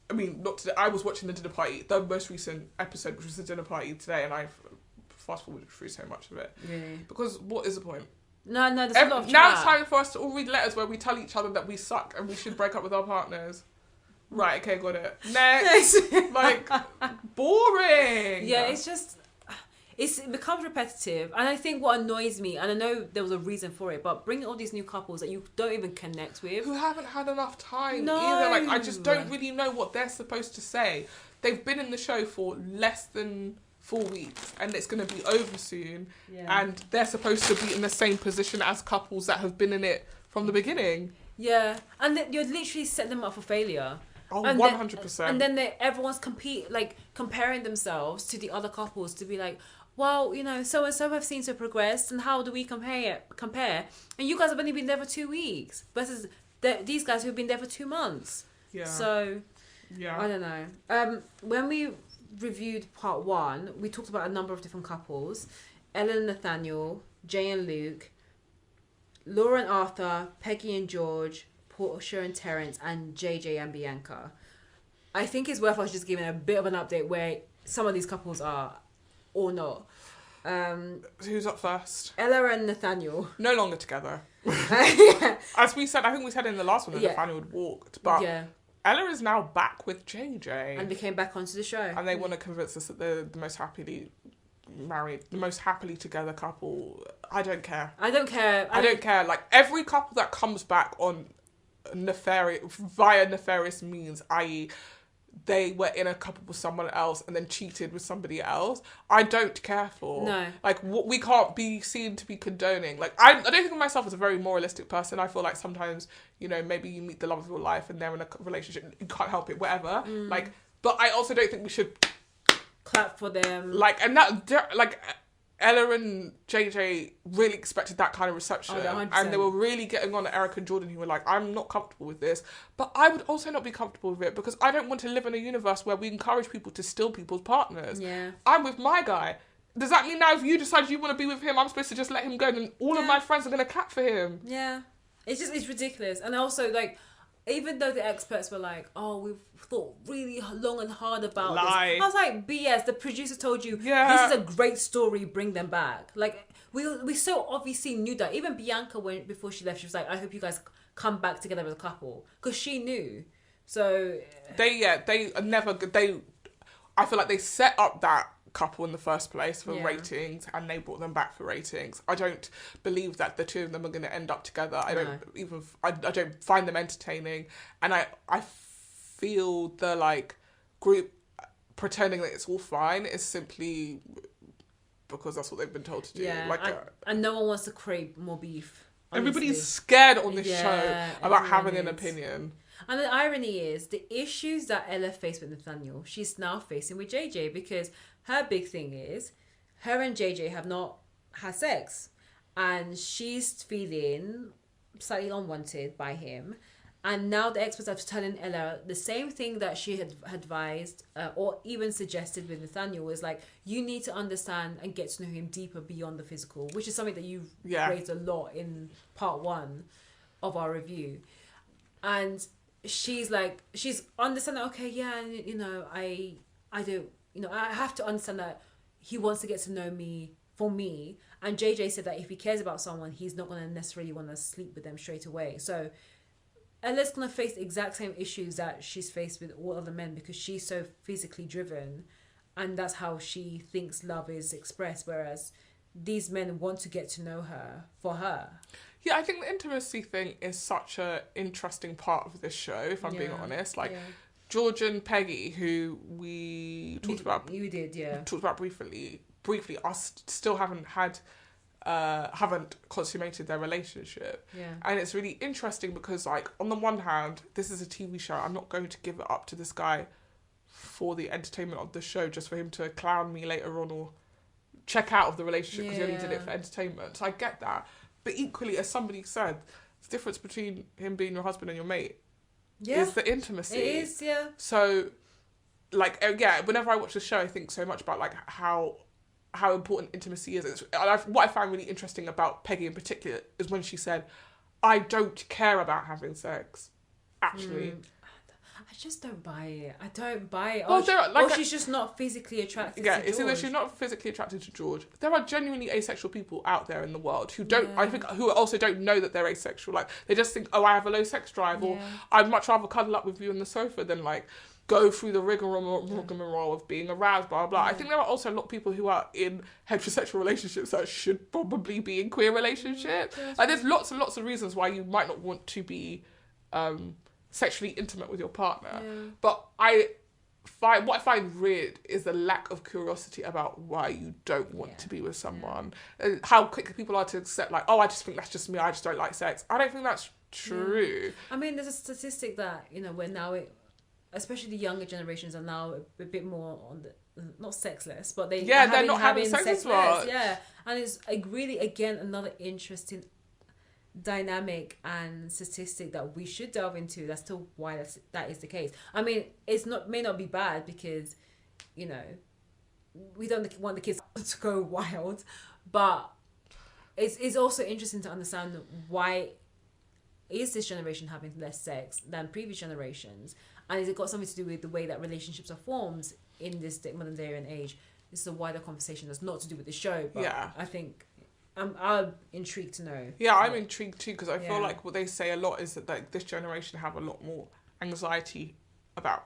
I mean, not today. I was watching the dinner party, the most recent episode, which was the dinner party today, and I fast forwarded through so much of it. Really? Because what is the point? No, there's a lot of now chat. it's time for us to all read letters where we tell each other that we suck and we should break up with our partners. Right, okay, got it. Next. Like, boring. Yeah, it's just... It becomes repetitive. And I think what annoys me, and I know there was a reason for it, but bringing all these new couples that you don't even connect with. Who haven't had enough time No. either. Like, I just don't really know what they're supposed to say. They've been in the show for less than 4 weeks and it's going to be over soon. Yeah. And they're supposed to be in the same position as couples that have been in it from the beginning. Yeah. And you're literally setting them up for failure. Oh, and 100%. And then everyone's comparing themselves to the other couples to be like, well, you know, so and so have seen to progress, and how do we compare? And you guys have only been there for 2 weeks versus these guys who've been there for 2 months. Yeah. So, yeah, I don't know. When we reviewed part 1, we talked about a number of different couples: Ellen and Nathaniel, Jay and Luke, Laura and Arthur, Peggy and George, Portia and Terrence, and JJ and Bianca. I think it's worth us just giving a bit of an update where some of these couples are or not. Who's up first? Ella and Nathaniel. No longer together. Yeah. As we said, I think we said in the last one that Yeah. Nathaniel had walked, but Yeah. Ella is now back with JJ. And they came back onto the show. And they want to convince us that they're the most happily married, the most happily together couple. I don't care. I don't care. I don't care. Like, every couple that comes back on via nefarious means, i.e. they were in a couple with someone else and then cheated with somebody else, I don't care for. No. Like, what we can't be seen to be condoning. Like, I don't think of myself as a very moralistic person. I feel like sometimes, you know, maybe you meet the love of your life and they're in a relationship, you can't help it, whatever. Like, but I also don't think we should clap for them. like, and that, like, Ella and JJ really expected that kind of reception. Oh, 100%. And they were really getting on to Eric and Jordan, who were like, I'm not comfortable with this. But I would also not be comfortable with it because I don't want to live in a universe where we encourage people to steal people's partners. Yeah. I'm with my guy. Does that mean now if you decide you want to be with him, I'm supposed to just let him go and all of my friends are going to clap for him? Yeah. It's ridiculous. And also, like, even though the experts were like, oh, we've thought really long and hard about this. I was like, BS. The producer told you, this is a great story, bring them back. Like, we so obviously knew that. Even Bianca, before she left, she was like, I hope you guys come back together as a couple. Because she knew. So... I feel like they set up that couple in the first place for ratings and they brought them back for ratings. I don't believe that the two of them are going to end up together. I don't find them entertaining, and I feel the like group pretending that it's all fine is simply because that's what they've been told to do. And no one wants to create more beef. Everybody's scared on this show about having an opinion. And the irony is, the issues that Ella faced with Nathaniel, she's now facing with JJ, because her big thing is, her and JJ have not had sex, and she's feeling slightly unwanted by him. And now the experts are telling Ella the same thing that she had advised or even suggested with Nathaniel, is like, you need to understand and get to know him deeper beyond the physical, which is something that you've raised a lot in part 1 of our review. And she's understanding, okay, yeah, you know, I don't, you know, I have to understand that he wants to get to know me for me. And JJ said that if he cares about someone, he's not going to necessarily want to sleep with them straight away. So Ella's going to face the exact same issues that she's faced with all other men, because she's so physically driven, and that's how she thinks love is expressed, whereas these men want to get to know her for her. Yeah, I think the intimacy thing is such an interesting part of this show, if I'm being honest. Like, George and Peggy, who we talked about... You did, yeah. Talked about briefly, still haven't consummated their relationship. Yeah. And it's really interesting because, like, on the one hand, this is a TV show. I'm not going to give it up to this guy for the entertainment of the show just for him to clown me later on or check out of the relationship because he only did it for entertainment. So I get that. But equally, as somebody said, the difference between him being your husband and your mate is the intimacy. It is, yeah. So, like, whenever I watch the show, I think so much about, like, how important intimacy is. What I find really interesting about Peggy in particular is when she said, I don't care about having sex, actually. I just don't buy it. I don't buy it. Well, she's just not physically attracted to George. It's either she's not physically attracted to George. There are genuinely asexual people out there in the world who don't, I think, who also don't know that they're asexual. Like, they just think, oh, I have a low sex drive, or I'd much rather cuddle up with you on the sofa than, like, go through the rigmarole of being aroused, blah, blah. I think there are also a lot of people who are in heterosexual relationships that should probably be in queer relationships. Like, there's lots and lots of reasons why you might not want to be sexually intimate with your partner. Yeah. But what I find weird is the lack of curiosity about why you don't want to be with someone. And how quick people are to accept, like, oh, I just think that's just me, I just don't like sex. I don't think that's true. I mean, there's a statistic that, you know, we're now... especially the younger generations are now a bit more on the not sexless, but they're not having sex as much. Yeah, and it's like really again another interesting dynamic and statistic that we should delve into. That's still why that is the case. I mean, may not be bad because, you know, we don't want the kids to go wild, but it's also interesting to understand why is this generation having less sex than previous generations. And has it got something to do with the way that relationships are formed in this modern day and age? This is a wider conversation that's not to do with the show, but I think I'm intrigued to know. Yeah, I'm intrigued too, because I feel like what they say a lot is that, like, this generation have a lot more anxiety about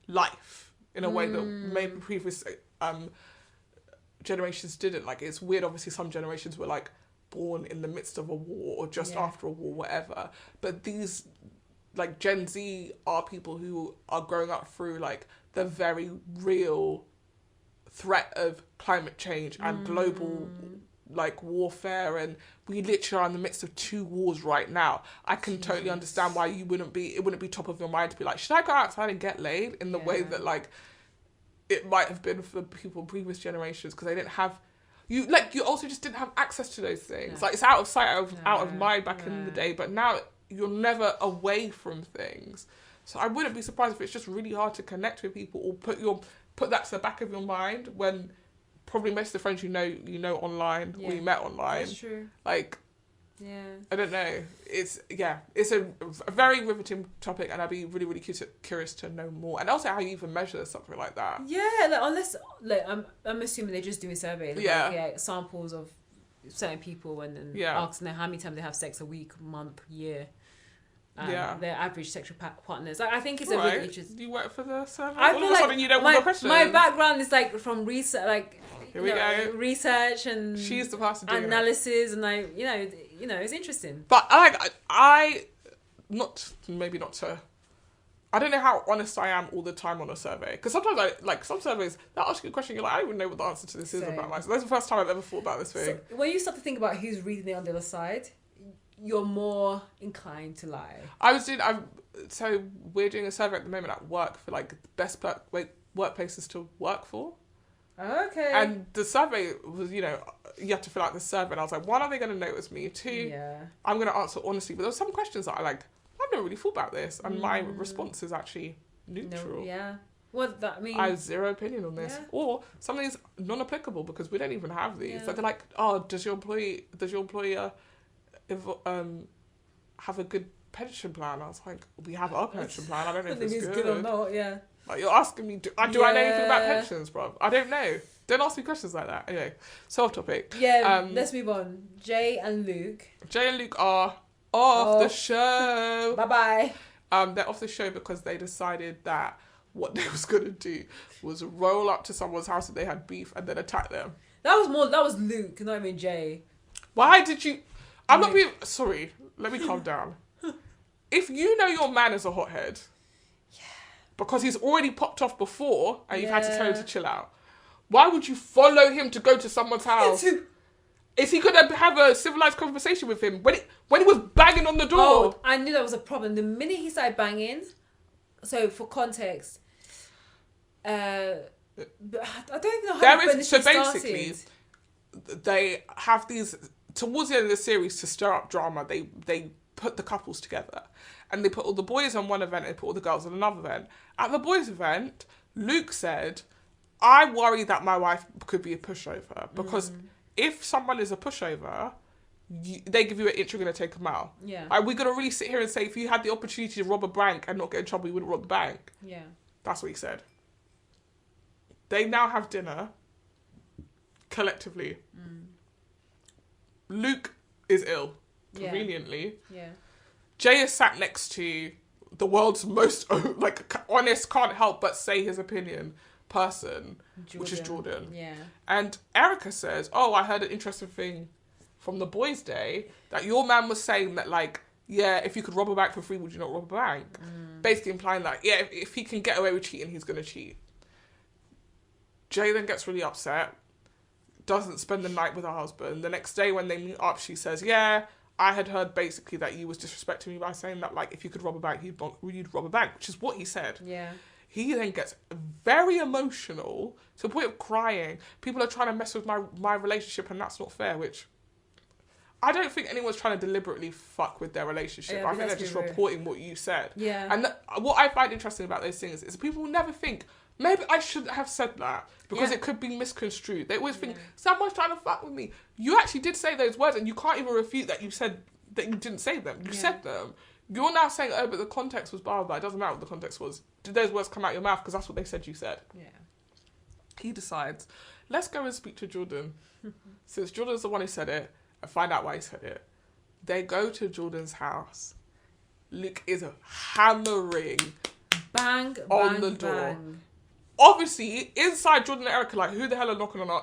life in a way that maybe previous generations didn't. Like, it's weird, obviously some generations were, like, born in the midst of a war or just after a war, whatever. But these... like, Gen Z are people who are growing up through, like, the very real threat of climate change and global, like, warfare, and we literally are in the midst of 2 wars right now. I can totally understand why it wouldn't be top of your mind to be like, should I go outside and get laid? In the way that, like, it might have been for people in previous generations, because they didn't have... You also just didn't have access to those things. Like, it's out of sight, out of mind back in the day, but now... you're never away from things. So I wouldn't be surprised if it's just really hard to connect with people or put that to the back of your mind when probably most of the friends you know online or you met online. That's true. Like, I don't know. It's a very riveting topic, and I'd be really, really curious to know more. And also how you even measure something like that. Yeah, unless I'm assuming they're just doing surveys. Like, samples of certain people and asking them how many times they have sex a week, month, year. Their average sexual partners. I think it's a really interesting... Do you work for the survey? I feel like you don't want the questions. My background is like from research, like here we go. Research and she's the person doing analysis, and it's interesting. But I don't know how honest I am all the time on a survey, because sometimes some surveys they'll ask you a question, you're like, I don't even know what the answer to this is about myself. That's the first time I've ever thought about this thing. So when you start to think about who's reading it on the other side, you're more inclined to lie. So we're doing a survey at the moment at work for like best workplaces to work for. Okay. And the survey was, you have to fill out the survey. And I was like, one, are they going to notice me? Two, I'm going to answer honestly. But there were some questions that I've never really thought about this. And my response is actually neutral. No, yeah. What that mean? I have zero opinion on this. Yeah. Or something's non-applicable because we don't even have these. Yeah. So they're like, oh, does your employer have a good pension plan? I was like, we have our pension plan. I don't know if it's good. Or not, yeah. Like, you're asking me, do I know anything about pensions, bro? I don't know. Don't ask me questions like that. Anyway, so off topic. Yeah, let's move on. Jay and Luke are off the show. Bye-bye. They're off the show because they decided that what they was going to do was roll up to someone's house if they had beef and then attack them. That was Luke, not even Jay. Why did you... I'm not being... Sorry, let me calm down. If you know your man is a hothead... because he's already popped off before and you've had to tell him to chill out. Why would you follow him to go to someone's house? Is he going to have a civilized conversation with him when he was banging on the door? Oh, I knew that was a problem. The minute he started banging, so for context, I don't even know how it basically, they have these, towards the end of the series, to stir up drama, they put the couples together. And they put all the boys on one event and they put all the girls on another event. At the boys' event, Luke said, I worry that my wife could be a pushover. Because if someone is a pushover, they give you an inch, you're going to take them out. Yeah. Are we going to really sit here and say, if you had the opportunity to rob a bank and not get in trouble, you wouldn't rob the bank? Yeah. That's what he said. They now have dinner, collectively. Luke is ill, conveniently. Yeah. Jay is sat next to the world's most, honest, can't help but say his opinion person, which is Jordan. Yeah. And Erica says, oh, I heard an interesting thing from the boys' day that your man was saying that, if you could rob a bank for free, would you not rob a bank? Basically implying that, if he can get away with cheating, he's going to cheat. Jay then gets really upset, doesn't spend the night with her husband. The next day when they meet up, she says, I had heard basically that you was disrespecting me by saying that, if you could rob a bank, you'd rob a bank, which is what he said. Yeah. He then gets very emotional to the point of crying. People are trying to mess with my relationship and that's not fair, which I don't think anyone's trying to deliberately fuck with their relationship. Yeah, I think they're just reporting what you said. Yeah. And what I find interesting about those things is people will never think, maybe I shouldn't have said that because it could be misconstrued. They always think, someone's trying to fuck with me. You actually did say those words and you can't even refute that you said that you didn't say them. You said them. You're now saying, but the context was blah, blah. It doesn't matter what the context was. Did those words come out your mouth? Because that's what they said you said. Yeah. He decides, let's go and speak to Jordan. Since Jordan's the one who said it, and find out why he said it. They go to Jordan's house. Luke is hammering on the door. Bang. Obviously, inside Jordan and Erica, who the hell are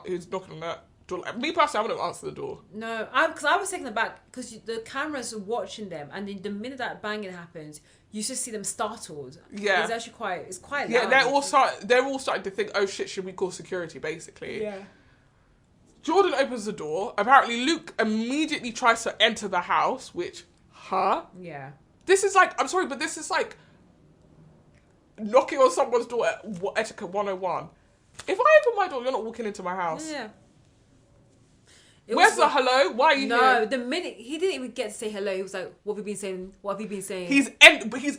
who's knocking on that door? Me personally, I wouldn't answer the door. No, because I was taken aback because the cameras are watching them, and the minute that banging happens, you just see them startled. Yeah, it's actually quite loud. Yeah, they're all starting to think, oh shit, should we call security? Basically, yeah. Jordan opens the door. Apparently, Luke immediately tries to enter the house, which, Yeah. This is I'm sorry, but this is knocking on someone's door at etiquette 101. If I open my door, you're not walking into my house. Yeah. Where's the hello? Why are you here? No, the minute he didn't even get to say hello, he was like, "What have you been saying? What have you been saying?" He's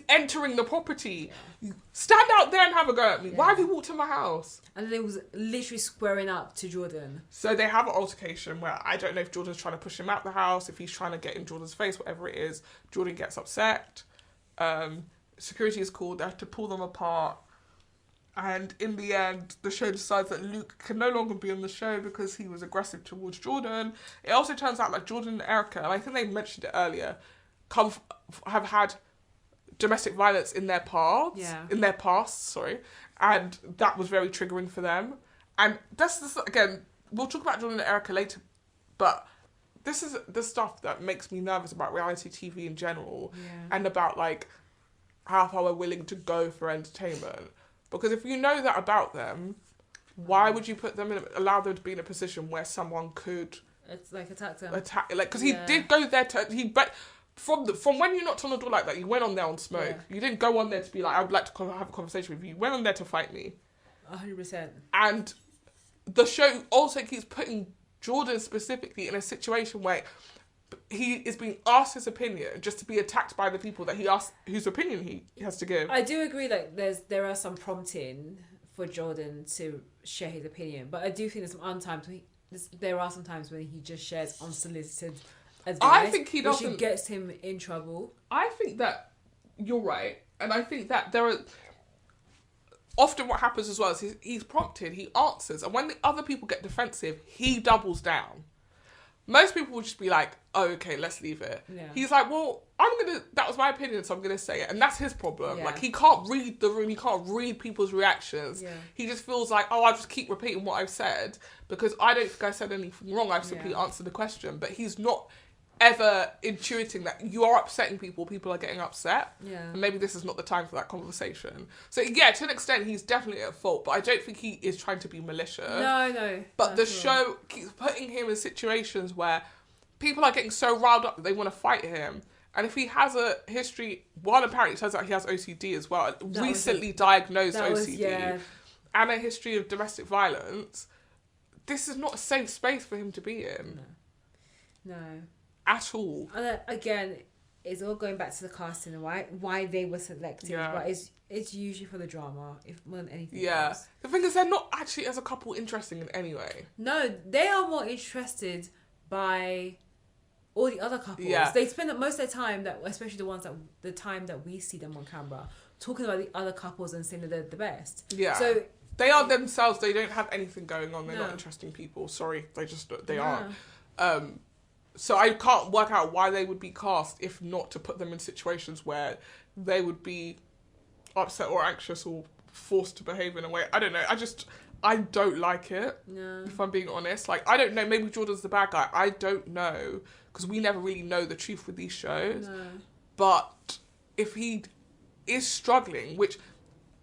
entering the property. Yeah. Stand out there and have a go at me. Yeah. Why have you walked in my house? And then he was literally squaring up to Jordan. So they have an altercation where I don't know if Jordan's trying to push him out the house, if he's trying to get in Jordan's face, whatever it is. Jordan gets upset. Security is called. They have to pull them apart. And in the end, the show decides that Luke can no longer be on the show because he was aggressive towards Jordan. It also turns out Jordan and Erica, and I think they mentioned it earlier, have had domestic violence in their past. Yeah. In their past, sorry. And that was very triggering for them. And this again, we'll talk about Jordan and Erica later, but this is the stuff that makes me nervous about reality TV in general, and about how far we're willing to go for entertainment. Because if you know that about them, why would you allow them to be in a position where someone could It's like attacked him. Because he did go there but from when you knocked on the door like that, you went on there on smoke. Yeah. You didn't go on there to be like, I would like to have a conversation with you. You went on there to fight me. 100%. And the show also keeps putting Jordan specifically in a situation where he is being asked his opinion just to be attacked by the people that he asked, whose opinion he has to give. I do agree that there are some prompting for Jordan to share his opinion, but I do think there are some times when he just shares unsolicited advice. I think he doesn't. Which gets him in trouble. I think that you're right, and I think that there are often what happens as well is he's prompted, he answers, and when the other people get defensive, he doubles down. Most people would just be like, oh, okay, let's leave it. Yeah. He's like, well, that was my opinion, so I'm going to say it. And that's his problem. Yeah. Like, he can't read the room. He can't read people's reactions. Yeah. He just feels like, oh, I'll just keep repeating what I've said because I don't think I said anything wrong. I've simply answered the question. But he's not ever intuiting that you are upsetting people are getting upset, and maybe this is not the time for that conversation. So yeah, to an extent he's definitely at fault, but I don't think he is trying to be malicious. No, but the show keeps putting him in situations where people are getting so riled up that they want to fight him, and if he has a history, one apparently it turns out he has OCD as well, recently diagnosed OCD, and a history of domestic violence. This is not a safe space for him to be in. No. At all. And again, it's all going back to the casting and why they were selected. Yeah. But it's usually for the drama, if more than anything else. The thing is, they're not actually as a couple interesting in any way. No, they are more interested by all the other couples. Yeah. They spend most of their time, especially the time that we see them on camera, talking about the other couples and saying that they're the best. Yeah. So they are themselves. They don't have anything going on. They're not interesting people. Sorry, they aren't. So I can't work out why they would be cast if not to put them in situations where they would be upset or anxious or forced to behave in a way. I don't know. I don't like it, if I'm being honest. Like, I don't know. Maybe Jordan's the bad guy. I don't know. Because we never really know the truth with these shows. No. But if he is struggling, which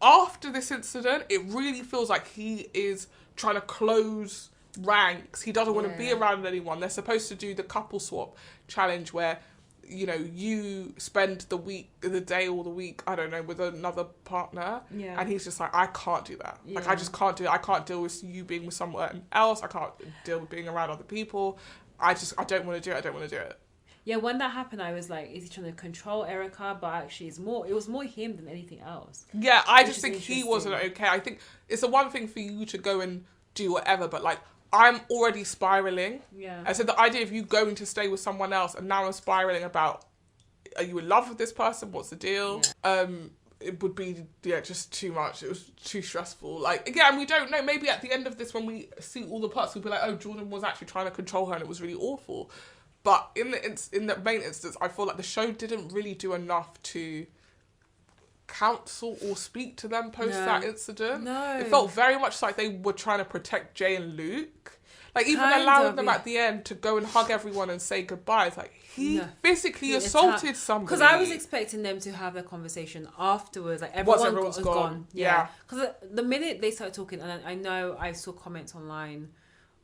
after this incident, it really feels like he is trying to close ranks. He doesn't want to be around anyone. They're supposed to do the couple swap challenge where, you know, you spend the day or the week, I don't know, with another partner. Yeah. And he's just like, I can't do that. Yeah. Like, I just can't do it. I can't deal with you being with someone else. I can't deal with being around other people. I don't want to do it. I don't want to do it. Yeah, when that happened, I was like, is he trying to control Erica? But actually, it was more him than anything else. Yeah, I just think he wasn't okay. I think it's the one thing for you to go and do whatever, but like, I'm already spiraling. Yeah. And so the idea of you going to stay with someone else and now I'm spiraling about, are you in love with this person? What's the deal? Yeah. It would be, just too much. It was too stressful. Like, again, we don't know. Maybe at the end of this, when we see all the parts, we'll be like, oh, Jordan was actually trying to control her and it was really awful. But in the main instance, I feel like the show didn't really do enough to counsel or speak to them post that incident. No. It felt very much like they were trying to protect Jay and Luke. Like, even allowing them at the end to go and hug everyone and say goodbye. It's like, he physically assaulted somebody. Because I was expecting them to have a conversation afterwards. Like, everyone was gone. Yeah. Because the minute they started talking, and I know I saw comments online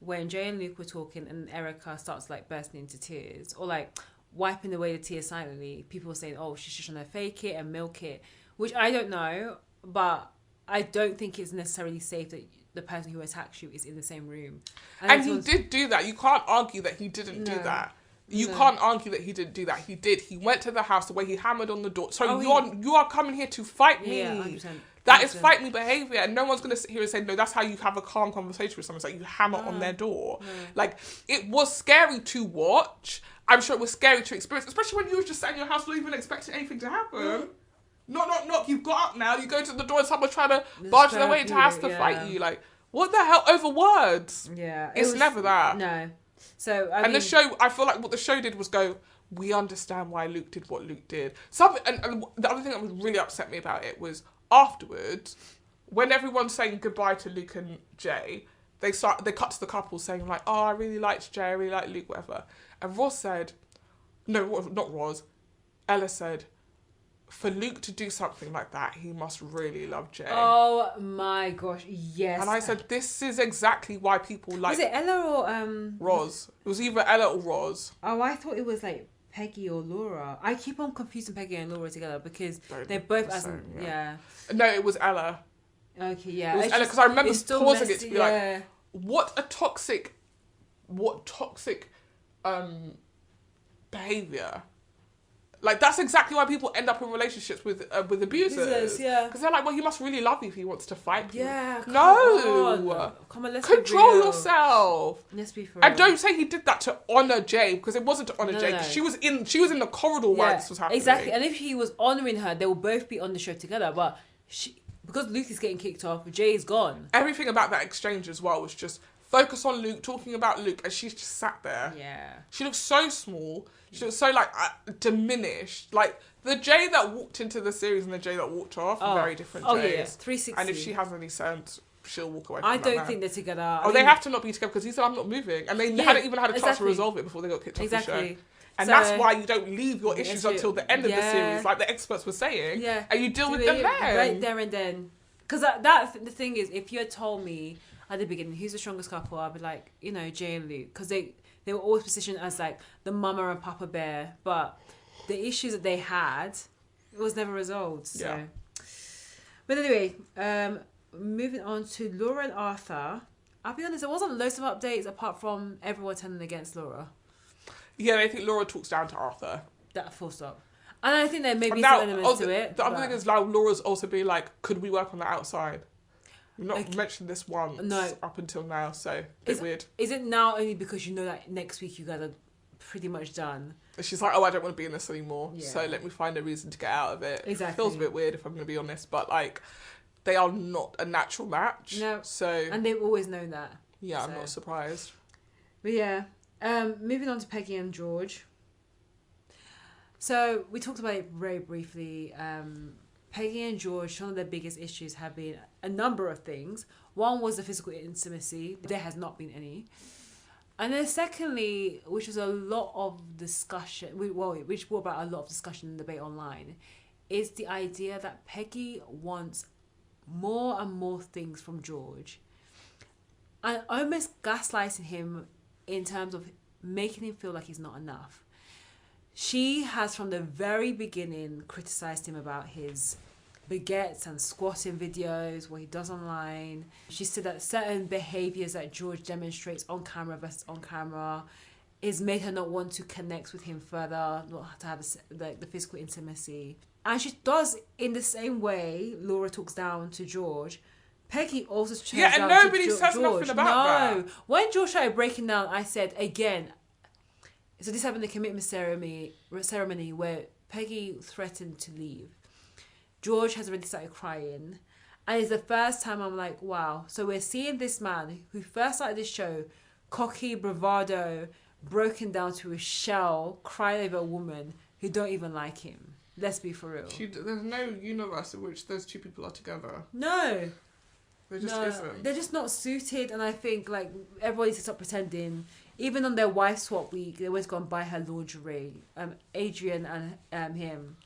when Jay and Luke were talking and Erica starts like bursting into tears or like wiping away the tears silently, people were saying, oh, she's just trying to fake it and milk it. Which I don't know, but I don't think it's necessarily safe that the person who attacks you is in the same room. And he did do that. You can't argue that he didn't do that. You can't argue that he didn't do that. He did. He went to the house the way he hammered on the door. So you are coming here to fight me. Yeah, 100%. That is fight me behaviour. And no one's going to sit here and say, no, that's how you have a calm conversation with someone. It's like you hammer on their door. Like, it was scary to watch. I'm sure it was scary to experience, especially when you were just sat in your house not even expecting anything to happen. Knock, you've got up now, you go to the door and someone's trying to barge their way into the house to fight you. Like, what the hell? Over words. Yeah. It's never that. No. So, the show, I feel like what the show did was go, we understand why Luke did what Luke did. And the other thing that really upset me about it was afterwards, when everyone's saying goodbye to Luke and Jay, they cut to the couple saying like, oh, I really liked Jay, I really liked Luke, whatever. And Roz said, no, not Roz, Ella said, for Luke to do something like that, he must really love Jay. Oh my gosh, yes. And I said, this is exactly why people like... Was it Ella or Roz. It was either Ella or Roz. Oh, I thought it was like Peggy or Laura. I keep on confusing Peggy and Laura together because they're both as yeah. No, it was Ella. Okay, yeah. It was Ella, because I remember pausing it to be like, what toxic behaviour. Like, that's exactly why people end up in relationships with abusers. Yeah. Because they're like, well, he must really love you if he wants to fight you. Yeah. Come on, let's control be real. yourself. Let's be for real. And don't say he did that to honour Jay, because it wasn't to honour Jay. No. She was in the corridor while this was happening. Exactly. And if he was honouring her, they will both be on the show together. But because Luke is getting kicked off, Jay is gone. Everything about that exchange as well was just focus on Luke, talking about Luke, and she's just sat there. Yeah. She looks so small. She looks so, like, diminished. Like, the Jay that walked into the series and the Jay that walked off are very different Jays. Oh, yeah. 360. And if she has any sense, she'll walk away from I that don't man. think they're together. They have to not be together because he said, I'm not moving. And they hadn't even had a chance to resolve it before they got kicked off the show. And that's why you don't leave your issues until the end of the series, like the experts were saying. Yeah. And you deal with them then. Right there and then. Because the thing is, if you had told me at the beginning who's the strongest couple, I'd be like, Jay and Luke. Because they were always positioned as like the mama and papa bear. But the issues that they had, it was never resolved. So. Yeah. But anyway, moving on to Laura and Arthur. I'll be honest, there wasn't loads of updates apart from everyone turning against Laura. Yeah, I think Laura talks down to Arthur. That full stop. And I think there may be some elements to it. The other thing is, like, Laura's also being like, could we work on the outside? We've not mentioned this once up until now, so it's weird. Is it now only because you know that next week you guys are pretty much done? And she's like, I don't want to be in this anymore, so let me find a reason to get out of it. Exactly. It feels a bit weird if I'm going to be honest, but like, they are not a natural match. No. So. And they've always known that. Yeah, I'm not surprised. But yeah, moving on to Peggy and George. So we talked about it very briefly. Peggy and George, one of their biggest issues have been a number of things. One was the physical intimacy. There has not been any. And then secondly, which was a lot of discussion, which brought about a lot of discussion and debate online, is the idea that Peggy wants more and more things from George. And almost gaslighting him in terms of making him feel like he's not enough. She has from the very beginning criticised him about his baguettes and squatting videos, what he does online. She said that certain behaviours that George demonstrates on camera versus on camera has made her not want to connect with him further, not to have the physical intimacy. And she does in the same way Laura talks down to George. Peggy also turns down and nobody says George. Nothing about that. When George started breaking down, I said again. So this happened in the commitment ceremony where Peggy threatened to leave. George has already started crying. And it's the first time I'm like, wow. So we're seeing this man who first started this show, cocky, bravado, broken down to a shell, crying over a woman who don't even like him. Let's be for real. There's no universe in which those two people are together. No. There just isn't. They're just not suited. And I think like everybody needs to stop pretending. Even on their wife swap week, they always go and buy her lingerie. Adrian and him.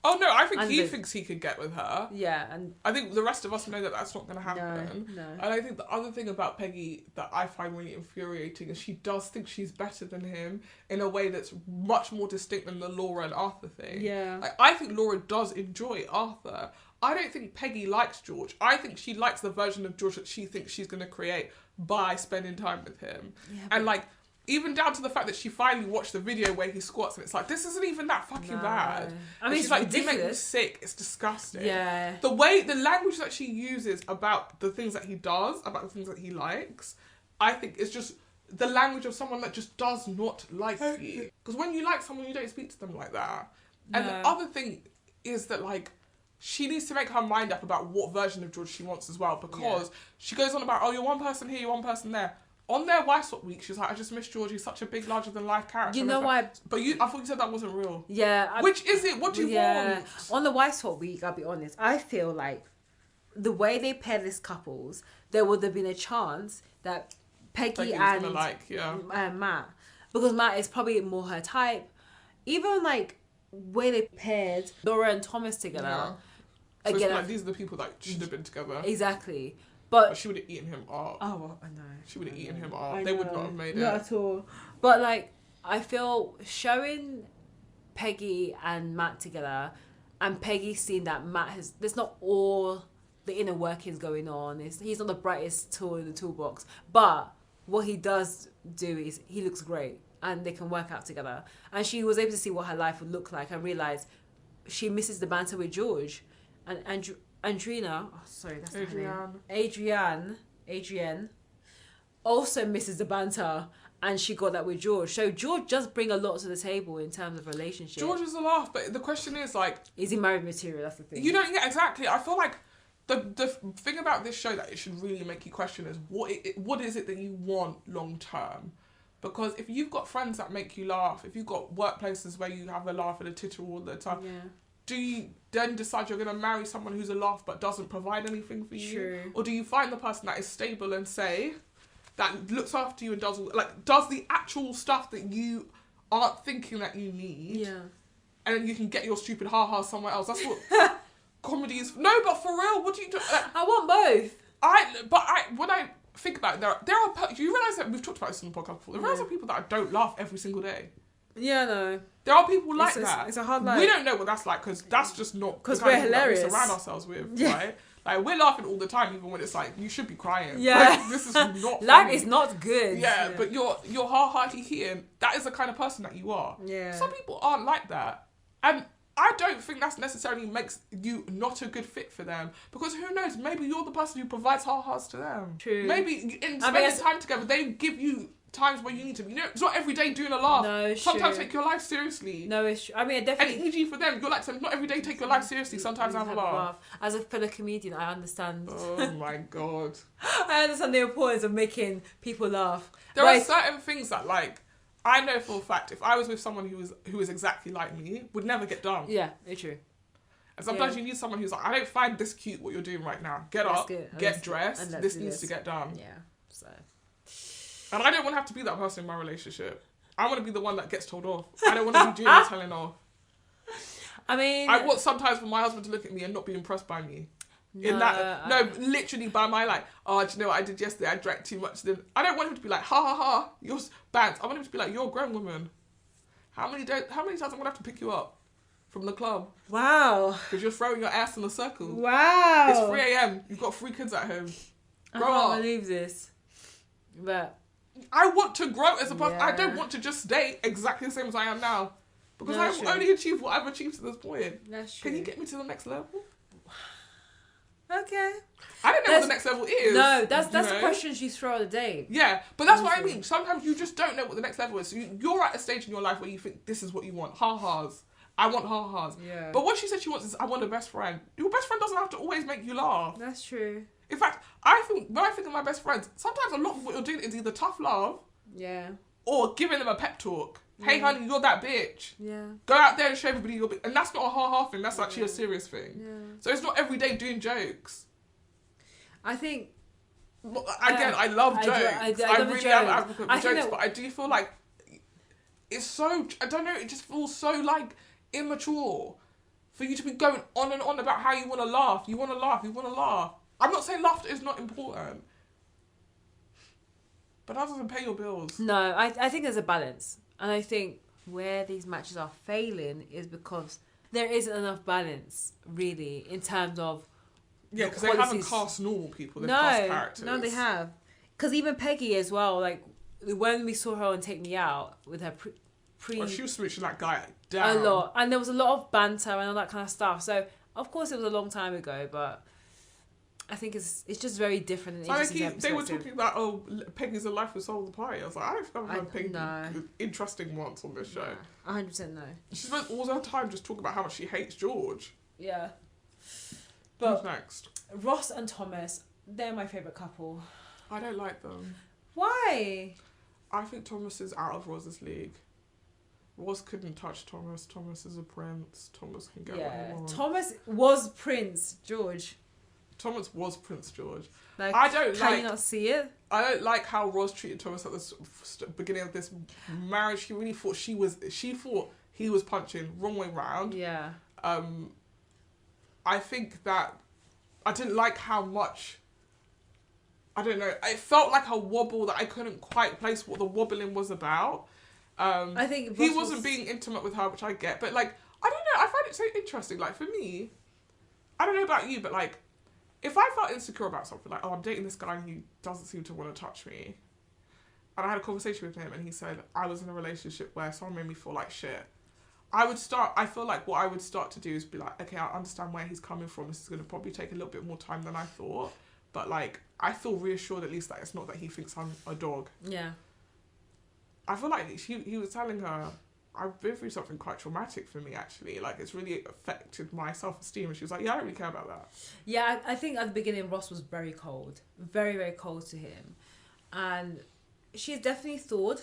Oh no, I think he thinks he could get with her. Yeah, and I think the rest of us know that that's not going to happen. No. And I think the other thing about Peggy that I find really infuriating is she does think she's better than him in a way that's much more distinct than the Laura and Arthur thing. Yeah. Like, I think Laura does enjoy Arthur. I don't think Peggy likes George. I think she likes the version of George that she thinks she's going to create by spending time with him. Yeah, and like, even down to the fact that she finally watched the video where he squats and it's like, this isn't even that fucking bad. I mean, she's like, it make me sick. It's disgusting. Yeah. The language that she uses about the things that he does, about the things that he likes, I think is just the language of someone that just does not like you. Because when you like someone, you don't speak to them like that. And the other thing is that like, she needs to make her mind up about what version of George she wants as well, because she goes on about, oh, you're one person here, you're one person there. On their wife swap week, she's like, I just miss George. He's such a big, larger-than-life character. You know why? But I thought you said that wasn't real. Yeah. Which is it? What do you want? On the wife swap week, I'll be honest, I feel like the way they pair these couples, there would have been a chance that Peggy and Matt, because Matt is probably more her type. Even like way they paired Laura and Thomas together. Yeah. So Again, it's like these are the people that should have been together. Exactly. But she would have eaten him up. Oh, well, I know. She would have eaten him up. They would not have made it. Not at all. But like, I feel showing Peggy and Matt together, and Peggy seeing that Matt has, there's not all the inner workings going on. He's not the brightest tool in the toolbox. But what he does do is he looks great, and they can work out together. And she was able to see what her life would look like and realize she misses the banter with George. And Andrina, oh sorry, that's not her name. Adrienne also misses the banter, and she got that with George. So George does bring a lot to the table in terms of relationship. George is a laugh, but the question is like, is he married material? That's the thing. You don't get exactly. I feel like the thing about this show that it should really make you question is what is it that you want long term? Because if you've got friends that make you laugh, if you've got workplaces where you have a laugh and a titter all the time, do you then decide you're going to marry someone who's a laugh but doesn't provide anything for you? True. Or do you find the person that is stable and safe, that looks after you and does the actual stuff that you aren't thinking that you need? Yeah. And then you can get your stupid ha-ha somewhere else. That's what comedy is. No, but for real, what do you do? I want both. When I think about it, there are, you realise that we've talked about this in the podcast before, there are people that don't laugh every single day. Yeah, no. There are people like that. It's a hard life. We don't know what that's like because that's just not because we're hilarious. We surround ourselves with, right? Like we're laughing all the time, even when it's like you should be crying. Yeah, like, this is not. Life is not good. Yeah, but you're ha he and that is the kind of person that you are. Yeah. Some people aren't like that, and I don't think that's necessarily makes you not a good fit for them because who knows? Maybe you're the person who provides ha-has to them. True. Maybe in spending time together, they give you times where you need to. You know, it's not every day doing a laugh. No, sometimes take your life seriously. No, it's true. I mean, definitely. And e.g. for them, you're like saying, not every day take your life seriously. Sometimes have a laugh. As a fellow comedian, I understand. Oh my god. I understand the importance of making people laugh. There are certain things that like. I know for a fact, if I was with someone who was exactly like me, would never get done. Yeah, it's true. And sometimes you need someone who's like, I don't find this cute what you're doing right now. Get up, get dressed, this needs to get done. Yeah, so. And I don't want to have to be that person in my relationship. I want to be the one that gets told off. I don't want to be doing the telling off. I mean... I want sometimes for my husband to look at me and not be impressed by me. Literally by my like, oh, do you know what I did yesterday? I drank too much. Then I don't want him to be like, ha ha ha, you're bad. I want him to be like, you're a grown woman. How many times I'm gonna have to pick you up from the club? Wow. Because you're throwing your ass in a circle. Wow. It's 3 a.m. You've got 3 kids at home. Grow up. I can't believe this. But I want to grow as a person. Yeah. I don't want to just stay exactly the same as I am now. Because That's I've true. only achieved what I've achieved to this point. That's true. Can you get me to the next level? Okay. I don't know what the next level is. No, that's the questions you throw at the day. Yeah, but that's what I mean. Sometimes you just don't know what the next level is. So you're at a stage in your life where you think this is what you want. Ha-has. I want ha-has. Yeah. But what she said she wants is, I want a best friend. Your best friend doesn't have to always make you laugh. That's true. In fact, I think when I think of my best friends, sometimes a lot of what you're doing is either tough love Yeah. or giving them a pep talk. Hey, honey, you're that bitch. Yeah. Go out there and show everybody you're... And that's not a ha-ha thing. That's actually a serious thing. Yeah. So it's not every day doing jokes. I think... Again, I love jokes. I love really a am joke. an advocate for jokes, but I do feel like it's so... I don't know, it just feels so, like, immature for you to be going on and on about how you want to laugh. You want to laugh. You want to laugh. I'm not saying laughter is not important. But that doesn't pay your bills. No, I think there's a balance. And I think where these matches are failing is because there isn't enough balance, really, in terms of... Yeah, because they haven't cast normal people. They've cast characters. No, they have. Because even Peggy as well, like, when we saw her on Take Me Out with her Oh, she was smooching that guy down. A lot. And there was a lot of banter and all that kind of stuff. So, of course, it was a long time ago, but... I think it's just very different. They were talking about, oh, Peggy's a life with soul of the party. I was like, I've never heard Peggy interesting once on this show. 100% no. She spent all her time just talking about how much she hates George. Yeah. But who's next? Ross and Thomas, they're my favourite couple. I don't like them. Why? I think Thomas is out of Ross's league. Ross couldn't touch Thomas. Thomas is a prince. Thomas can get what he wants. Thomas was Prince George. Thomas was Prince George. Like, can you not see it? I don't like how Ross treated Thomas at the beginning of this marriage. He really thought she thought he was punching wrong way round. Yeah. I think that I didn't like how much, I don't know, it felt like a wobble that I couldn't quite place what the wobbling was about. I think he wasn't being intimate with her, which I get, but like, I don't know, I find it so interesting. Like, for me, I don't know about you, but like, if I felt insecure about something, like, oh, I'm dating this guy and he doesn't seem to want to touch me, and I had a conversation with him and he said I was in a relationship where someone made me feel like shit, I feel like what I would start to do is be like, okay, I understand where he's coming from. This is going to probably take a little bit more time than I thought. But like, I feel reassured at least that it's not that he thinks I'm a dog. Yeah. I feel like he was telling her, I've been through something quite traumatic for me, actually. Like, it's really affected my self-esteem. And she was like, yeah, I don't really care about that. Yeah, I think at the beginning, Ross was very cold. Very, very cold to him. And she's definitely thawed,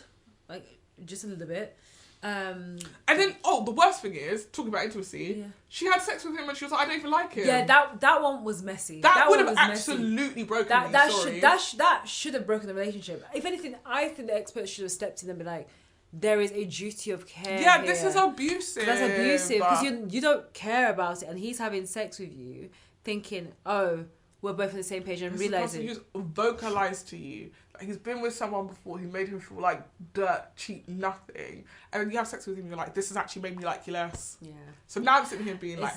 like, just a little bit. And then, the worst thing is, talking about intimacy, she had sex with him and she was like, I don't even like him. Yeah, that one was messy. That would have absolutely broken that should have broken the relationship. If anything, I think the experts should have stepped in and been like, there is a duty of care. Yeah, this is abusive. That's abusive because you don't care about it, and he's having sex with you, thinking, oh, we're both on the same page, and realizing he's vocalized to you that he's been with someone before who made him feel like dirt, cheap, nothing, and then you have sex with him, you're like, this has actually made me like you less. Yeah. So now I'm sitting here being like,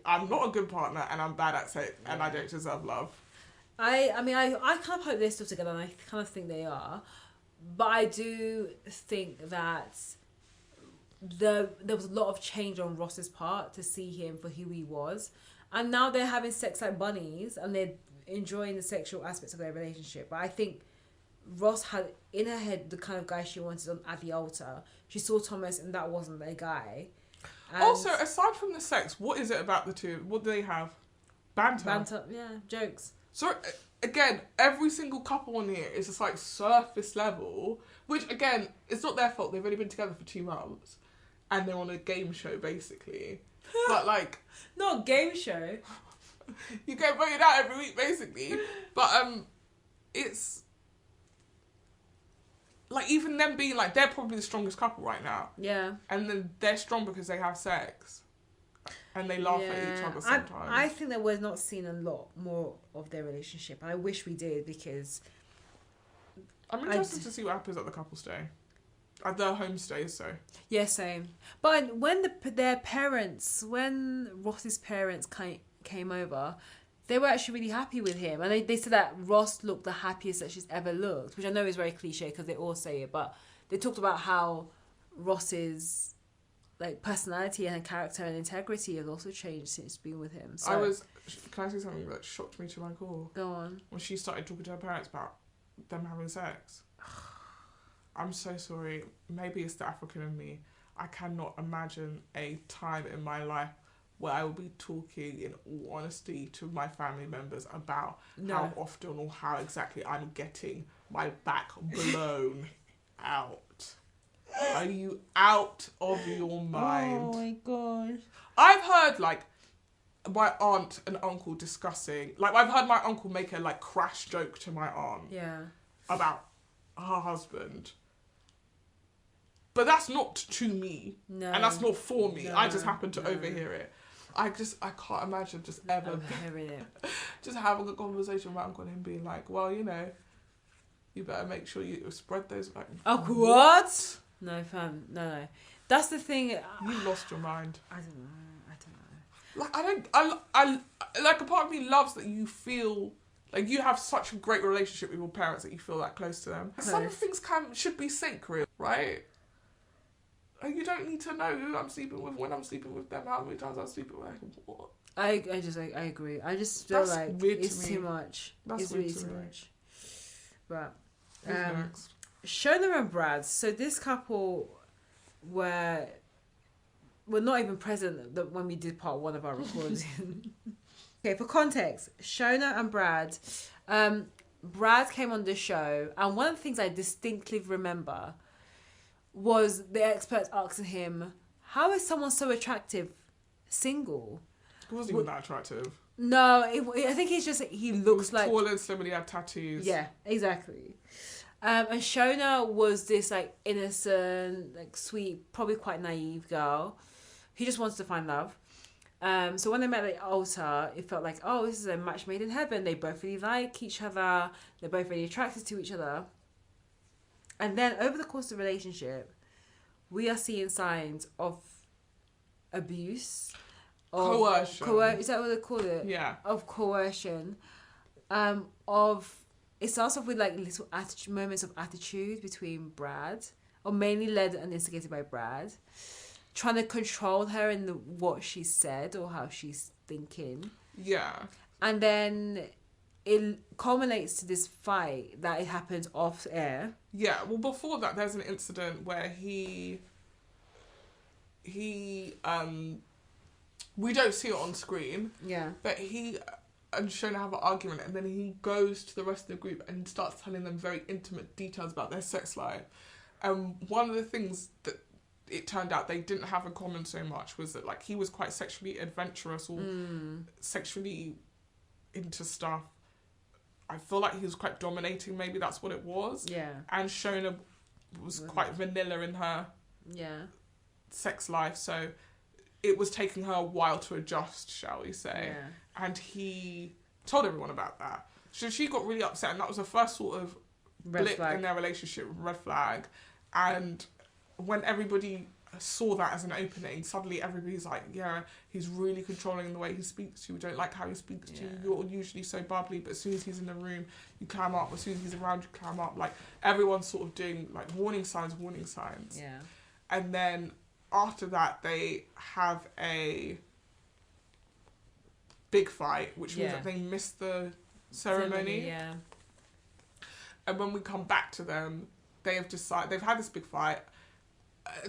I'm not a good partner, and I'm bad at sex, and I don't deserve love. I kind of hope they're still together, and I kind of think they are. But I do think that there was a lot of change on Ross's part to see him for who he was. And now they're having sex like bunnies and they're enjoying the sexual aspects of their relationship. But I think Ross had in her head the kind of guy she wanted at the altar. She saw Thomas and that wasn't their guy. And also, aside from the sex, what is it about the two? What do they have? Banter, yeah, jokes. So, again, every single couple on here is just like surface level, which again, it's not their fault. They've only been together for 2 months and they're on a game show basically. But like, not a game show. You get voted out every week basically. But it's like, even them being like, they're probably the strongest couple right now. Yeah. And then they're strong because they have sex. And they laugh at each other sometimes. I think that we're not seeing a lot more of their relationship. I wish we did because I'm interested to see what happens at the couple stay. At their home stays, so. Yeah, same. But when when Ross's parents came over, they were actually really happy with him. And they said that Ross looked the happiest that she's ever looked, which I know is very cliche because they all say it. But they talked about how Ross's like personality and character and integrity has also changed since being with him. So can I say something that shocked me to my core? Go on. When she started talking to her parents about them having sex. I'm so sorry. Maybe it's the African in me. I cannot imagine a time in my life where I will be talking in all honesty to my family members about how often or how exactly I'm getting my back blown out. Are you out of your mind? Oh my god. I've heard like my aunt and uncle discussing, like I've heard my uncle make a like crash joke to my aunt. Yeah. About her husband. But that's not to me. No. And that's not for me. No, I just happen to overhear it. I can't imagine just ever overhearing it. Just having a conversation with my uncle and him being like, well, you know, you better make sure you spread those like what? No, fam. No. That's the thing. You lost your mind. I don't know. Like, I like, a part of me loves that you feel like you have such a great relationship with your parents that you feel that close to them. Close. Some things should be sacred, right? Like, you don't need to know who I'm sleeping with, when I'm sleeping with them, how many times I'm sleeping with them. What? I agree. I just feel like it's too much. It's really too much. But Shona and Brad. So this couple were not even present when we did part 1 of our recording. Okay, for context, Shona and Brad. Brad came on the show, and one of the things I distinctly remember was the experts asking him, how is someone so attractive single? He wasn't even that attractive. No, I think he looks like... He was tall and slim and he had tattoos. Yeah, exactly. And Shona was this like innocent, like sweet, probably quite naive girl who just wants to find love. So when they met at the altar, it felt like, oh, this is a match made in heaven. They both really like each other. They're both really attracted to each other. And then over the course of the relationship, we are seeing signs of abuse, of Coercion. is that what they call it? Yeah. Of coercion. Of it starts off with like little moments of attitude between Brad, or mainly led and instigated by Brad, trying to control her in what she said or how she's thinking. Yeah. And then it culminates to this fight that it happens off air. Yeah, well, before that, there's an incident where we don't see it on screen. Yeah. But he and Shona have an argument, and then he goes to the rest of the group and starts telling them very intimate details about their sex life. And one of the things that it turned out they didn't have in common so much was that, like, he was quite sexually adventurous or sexually into stuff. I feel like he was quite dominating, maybe that's what it was. Yeah. And Shona was quite vanilla in her sex life, so it was taking her a while to adjust, shall we say. Yeah. And he told everyone about that. So she got really upset, and that was the first sort of blip in their relationship, red flag. And when everybody saw that as an opening, suddenly everybody's like, yeah, he's really controlling the way he speaks to you. We don't like how he speaks to you. You're usually so bubbly, but as soon as he's in the room, you clam up. As soon as he's around, you clam up. Like, everyone's sort of doing, like, warning signs. Yeah. And then after that, they have a big fight, which means that they missed the ceremony. Yeah. And when we come back to them, they have decided, they've had this big fight.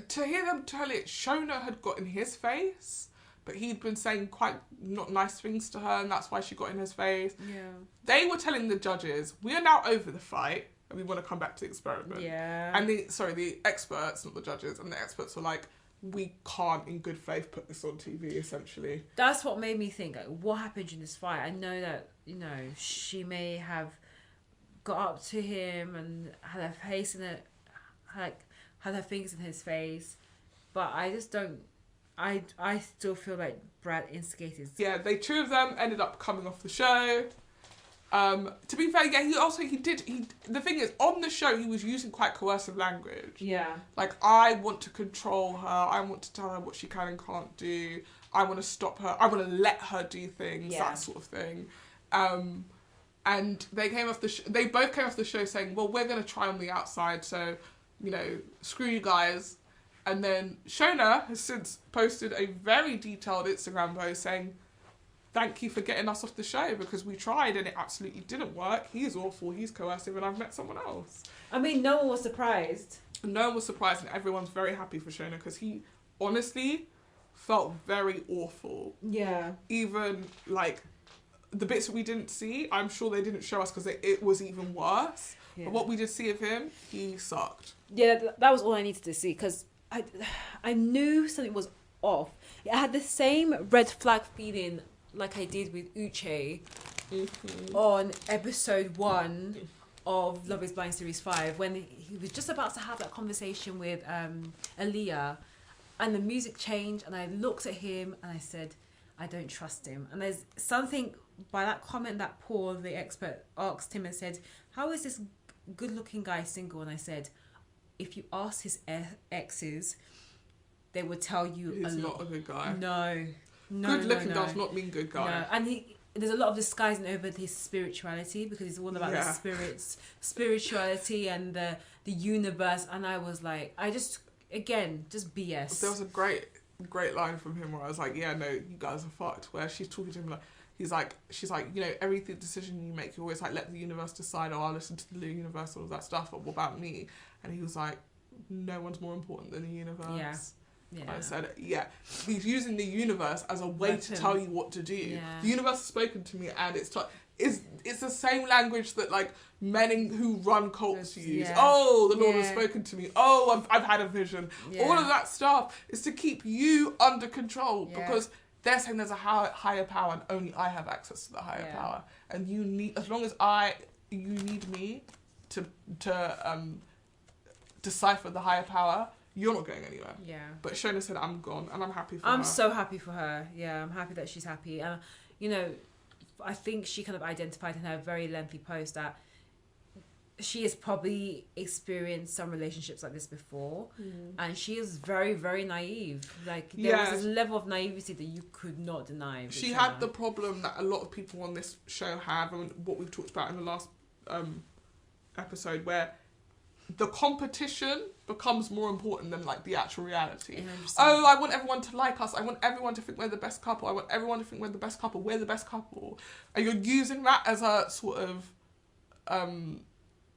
To hear them tell it, Shona had got in his face, but he'd been saying quite not nice things to her, and that's why she got in his face. Yeah. They were telling the judges, we are now over the fight, and we want to come back to the experiment. Yeah. And the experts, not the judges, and the experts were like, we can't in good faith put this on TV, essentially. That's what made me think, like, what happened in this fight? I know that, she may have got up to him and had her face in it, like, had her fingers in his face, but I just don't. I still feel like Brad instigated. Yeah, two of them ended up coming off the show. To be fair, yeah, the thing is, on the show, he was using quite coercive language. Yeah. Like, I want to control her. I want to tell her what she can and can't do. I want to stop her. I want to let her do things. Yeah. That sort of thing. And they both came off the show saying, well, we're going to try on the outside, so, screw you guys. And then Shona has since posted a very detailed Instagram post saying, thank you for getting us off the show, because we tried and it absolutely didn't work. He's awful, he's coercive, and I've met someone else. I mean, no one was surprised. No one was surprised, and everyone's very happy for Shona, because he honestly felt very awful. Yeah. Even, like, the bits that we didn't see, I'm sure they didn't show us because it was even worse. Yeah. But what we did see of him, he sucked. Yeah, that was all I needed to see, because I knew something was off. I had the same red flag feeling like I did with Uche on episode 1 of Love is Blind Series 5, when he was just about to have that conversation with Aaliyah, and the music changed, and I looked at him and I said, I don't trust him. And there's something by that comment that Paul, the expert, asked him and said, how is this good-looking guy single? And I said, if you ask his exes, they would tell you he's not a good guy. No. Good-looking does not mean good guy. No. And there's a lot of disguising over his spirituality, because it's all about the spirituality and the universe. And I was like, just BS. There was a great line from him where I was like, yeah, no, you guys are fucked. Where she's talking to him like, she's like, every decision you make, you always like, let the universe decide, or I'll listen to the universe, all of that stuff, but what about me? And he was like, no one's more important than the universe. Yeah. I said, he's using the universe as a way to tell you what to do. Yeah. The universe has spoken to me, and it's the same language that, like, men who run cults use. Yeah. Oh, the Lord has spoken to me. Oh, I've had a vision. Yeah. All of that stuff is to keep you under control, because they're saying there's a higher power, and only I have access to the higher power. And you need, as long as you need me, to decipher the higher power, you're not going anywhere. Yeah. But Shona said, I'm gone, and I'm happy for her. I'm so happy for her. Yeah, I'm happy that she's happy. And, you know, I think she kind of identified in her very lengthy post that she has probably experienced some relationships like this before, and she is very, very naive. Like, there was this level of naivety that you could not deny. She had the problem that a lot of people on this show have, and what we've talked about in the last episode, where the competition becomes more important than like the actual reality. 100%. Oh, I want everyone to like us. I want everyone to think we're the best couple. I want everyone to think we're the best couple. We're the best couple. And you're using that as a sort of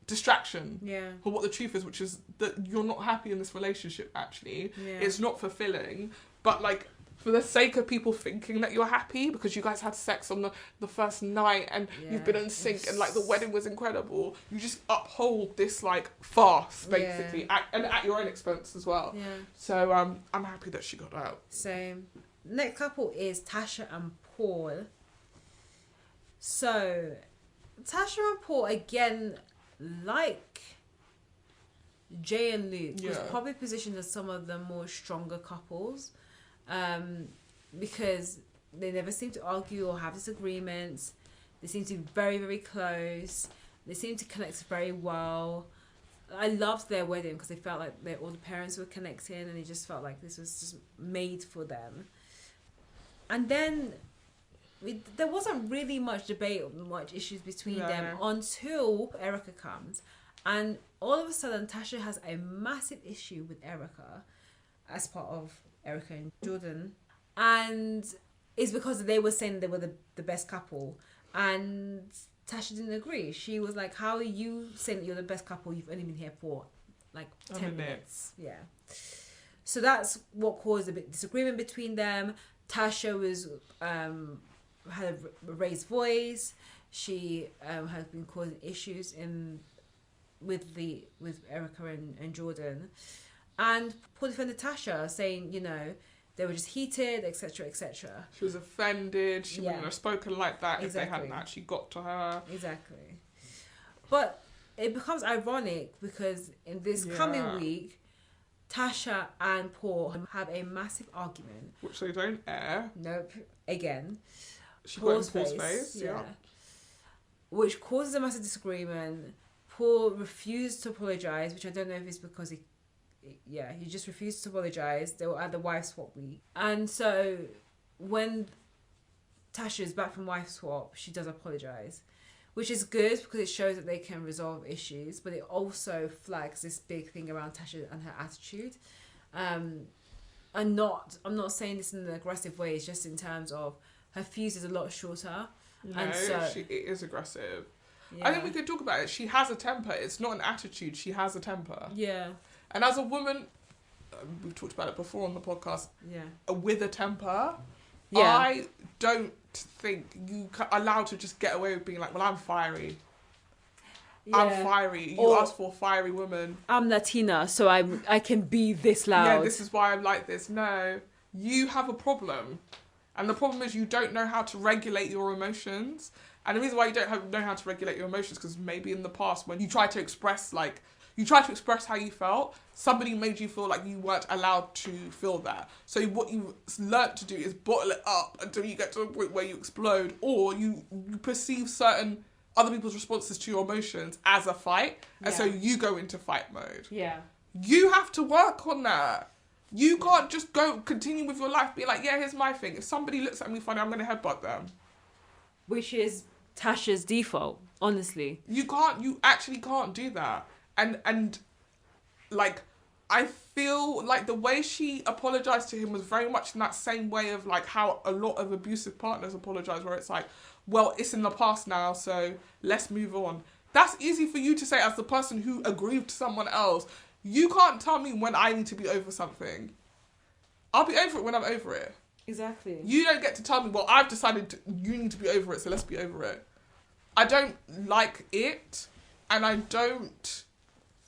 distraction for what the truth is, which is that you're not happy in this relationship, actually. Yeah. It's not fulfilling. But like, for the sake of people thinking that you're happy because you guys had sex on the first night and you've been in sync and like the wedding was incredible, you just uphold this like farce, basically, and at your own expense as well. Yeah. So I'm happy that she got out. Same. Next couple is Tasha and Paul. So Tasha and Paul, again, like Jay and Luke, was probably positioned as some of the more stronger couples. Because they never seem to argue or have disagreements. They seem to be very, very close. They seem to connect very well. I loved their wedding because they felt like all the parents were connecting, and it just felt like this was just made for them. And then there wasn't really much debate or much issues between them until Erica comes. And all of a sudden, Tasha has a massive issue with Erica as part of Erica and Jordan, and it's because they were saying they were the best couple, and Tasha didn't agree. She was like, how are you saying that you're the best couple? You've only been here for like 10 minutes. Yeah. So that's what caused a bit of disagreement between them. Tasha was had a raised voice. She has been causing issues with Erica and Jordan. And Paul defended Tasha, saying, you know, they were just heated, etc., etc. She was offended. She wouldn't have spoken like that if they hadn't actually got to her. Exactly. But it becomes ironic because in this coming week, Tasha and Paul have a massive argument. Which they don't air. Nope. Again. She got in Paul's face. Yeah. Which causes a massive disagreement. Paul refused to apologise, which I don't know if it's because he just refused to apologise. They were at the wife swap week. And so when Tasha is back from wife swap, she does apologise, which is good because it shows that they can resolve issues, but it also flags this big thing around Tasha and her attitude. I'm not saying this in an aggressive way, it's just in terms of her fuse is a lot shorter. No, and so, it is aggressive. Yeah. I think we could talk about it. She has a temper. It's not an attitude. She has a temper. Yeah. And as a woman, we've talked about it before on the podcast, with a temper, I don't think you are allowed to just get away with being like, well, I'm fiery. Yeah. I'm fiery. You asked for a fiery woman. I'm Latina, so I can be this loud. Yeah, this is why I'm like this. No, you have a problem. And the problem is you don't know how to regulate your emotions. And the reason why you don't know how to regulate your emotions because maybe in the past when you tried to express how you felt, somebody made you feel like you weren't allowed to feel that. So what you learnt to do is bottle it up until you get to a point where you explode, or you perceive certain other people's responses to your emotions as a fight, and so you go into fight mode. Yeah. You have to work on that. You can't just continue with your life being like, yeah, here's my thing. If somebody looks at me funny, I'm going to headbutt them. Which is Tasha's default, honestly. You actually can't do that. And like, I feel like the way she apologised to him was very much in that same way of like how a lot of abusive partners apologise, where it's like, well, it's in the past now, so let's move on. That's easy for you to say as the person who aggrieved someone else. You can't tell me when I need to be over something. I'll be over it when I'm over it. Exactly. You don't get to tell me, well, I've decided you need to be over it, so let's be over it. I don't like it, and I don't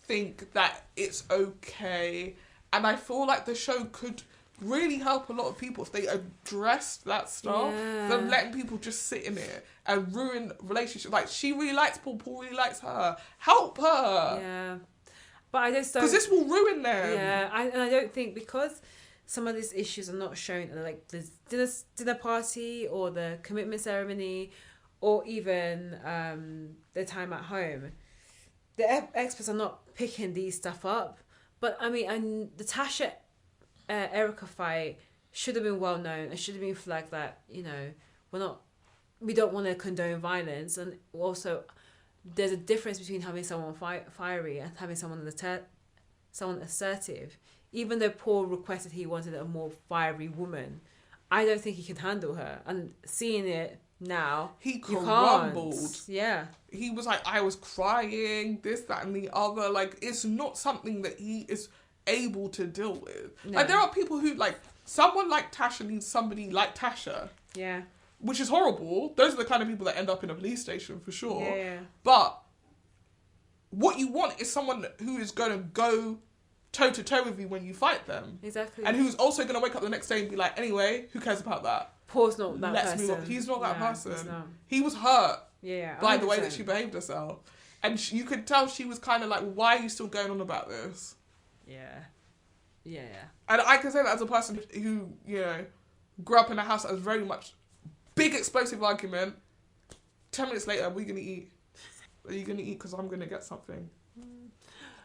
think that it's okay. And I feel like the show could really help a lot of people if they addressed that stuff than letting people just sit in it and ruin relationships. Like, she really likes Paul, Paul really likes her. Help her. Yeah. But I just don't... Because this will ruin them. Yeah, I don't think, because some of these issues are not shown at, like, the dinner party or the commitment ceremony or even the time at home. The experts are not picking these stuff up. But, I mean, and the Tasha Erica fight should have been well known. It should have been flagged that, you know, we don't want to condone violence. And also, there's a difference between having someone fiery and having someone assertive. Even though Paul requested he wanted a more fiery woman, I don't think he can handle her. And seeing it now, he crumbled. Yeah. He was like, I was crying, this, that, and the other. Like, it's not something that he is able to deal with. No. Like, there are people who, like, someone like Tasha needs somebody like Tasha. Yeah. Which is horrible. Those are the kind of people that end up in a police station, for sure. Yeah. But what you want is someone who is going to go toe-to-toe with you when you fight them. Exactly. And who's also going to wake up the next day and be like, anyway, who cares about that? Paul's not that person. Let's move on. He's not that person. He's not. He was hurt by 100%. the way that she behaved herself. And you could tell she was kind of like, why are you still going on about this? Yeah. And I can say that as a person who, you know, grew up in a house that was very much big explosive argument. 10 minutes later, what are you going to eat? Are you going to eat because I'm going to get something?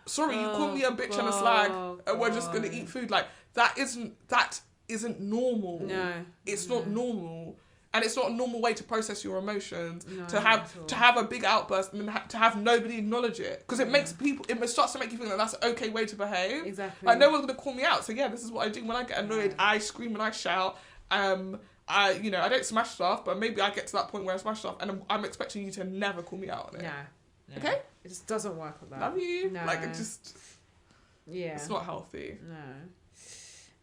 Sorry, you call me a bitch and a slag and we're just going to eat food. Like, that isn't normal. No. It's not normal. And it's not a normal way to process your emotions, to have a big outburst and then to have nobody acknowledge it. Because it makes people, it starts to make you think that that's an okay way to behave. Exactly. Like, no one's going to call me out. So yeah, this is what I do when I get annoyed. I scream and I shout. I don't smash stuff, but maybe I get to that point where I smash stuff and I'm expecting you to never call me out on it. No. Okay? It just doesn't work like that. Love you. No. Like, it just... Yeah. It's not healthy.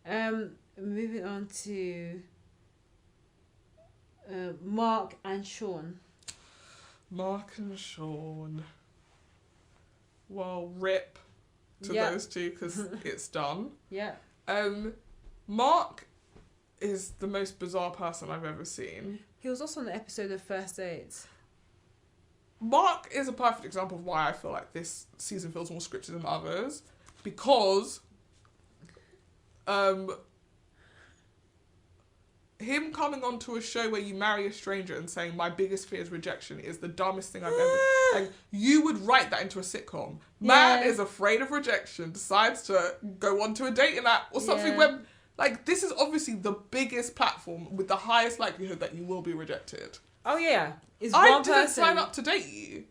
No. Moving on to Mark and Sean. Mark and Sean. Well, rip to those two because it's done. Yeah. Mark is the most bizarre person I've ever seen. He was also on the episode of First Dates. Mark is a perfect example of why I feel like this season feels more scripted than others. Because him coming onto a show where you marry a stranger and saying my biggest fear is rejection is the dumbest thing I've ever... Like, you would write that into a sitcom. Man is afraid of rejection, decides to go onto a dating app or something where... Like, this is obviously the biggest platform with the highest likelihood that you will be rejected. Oh, yeah. I didn't sign up to date you.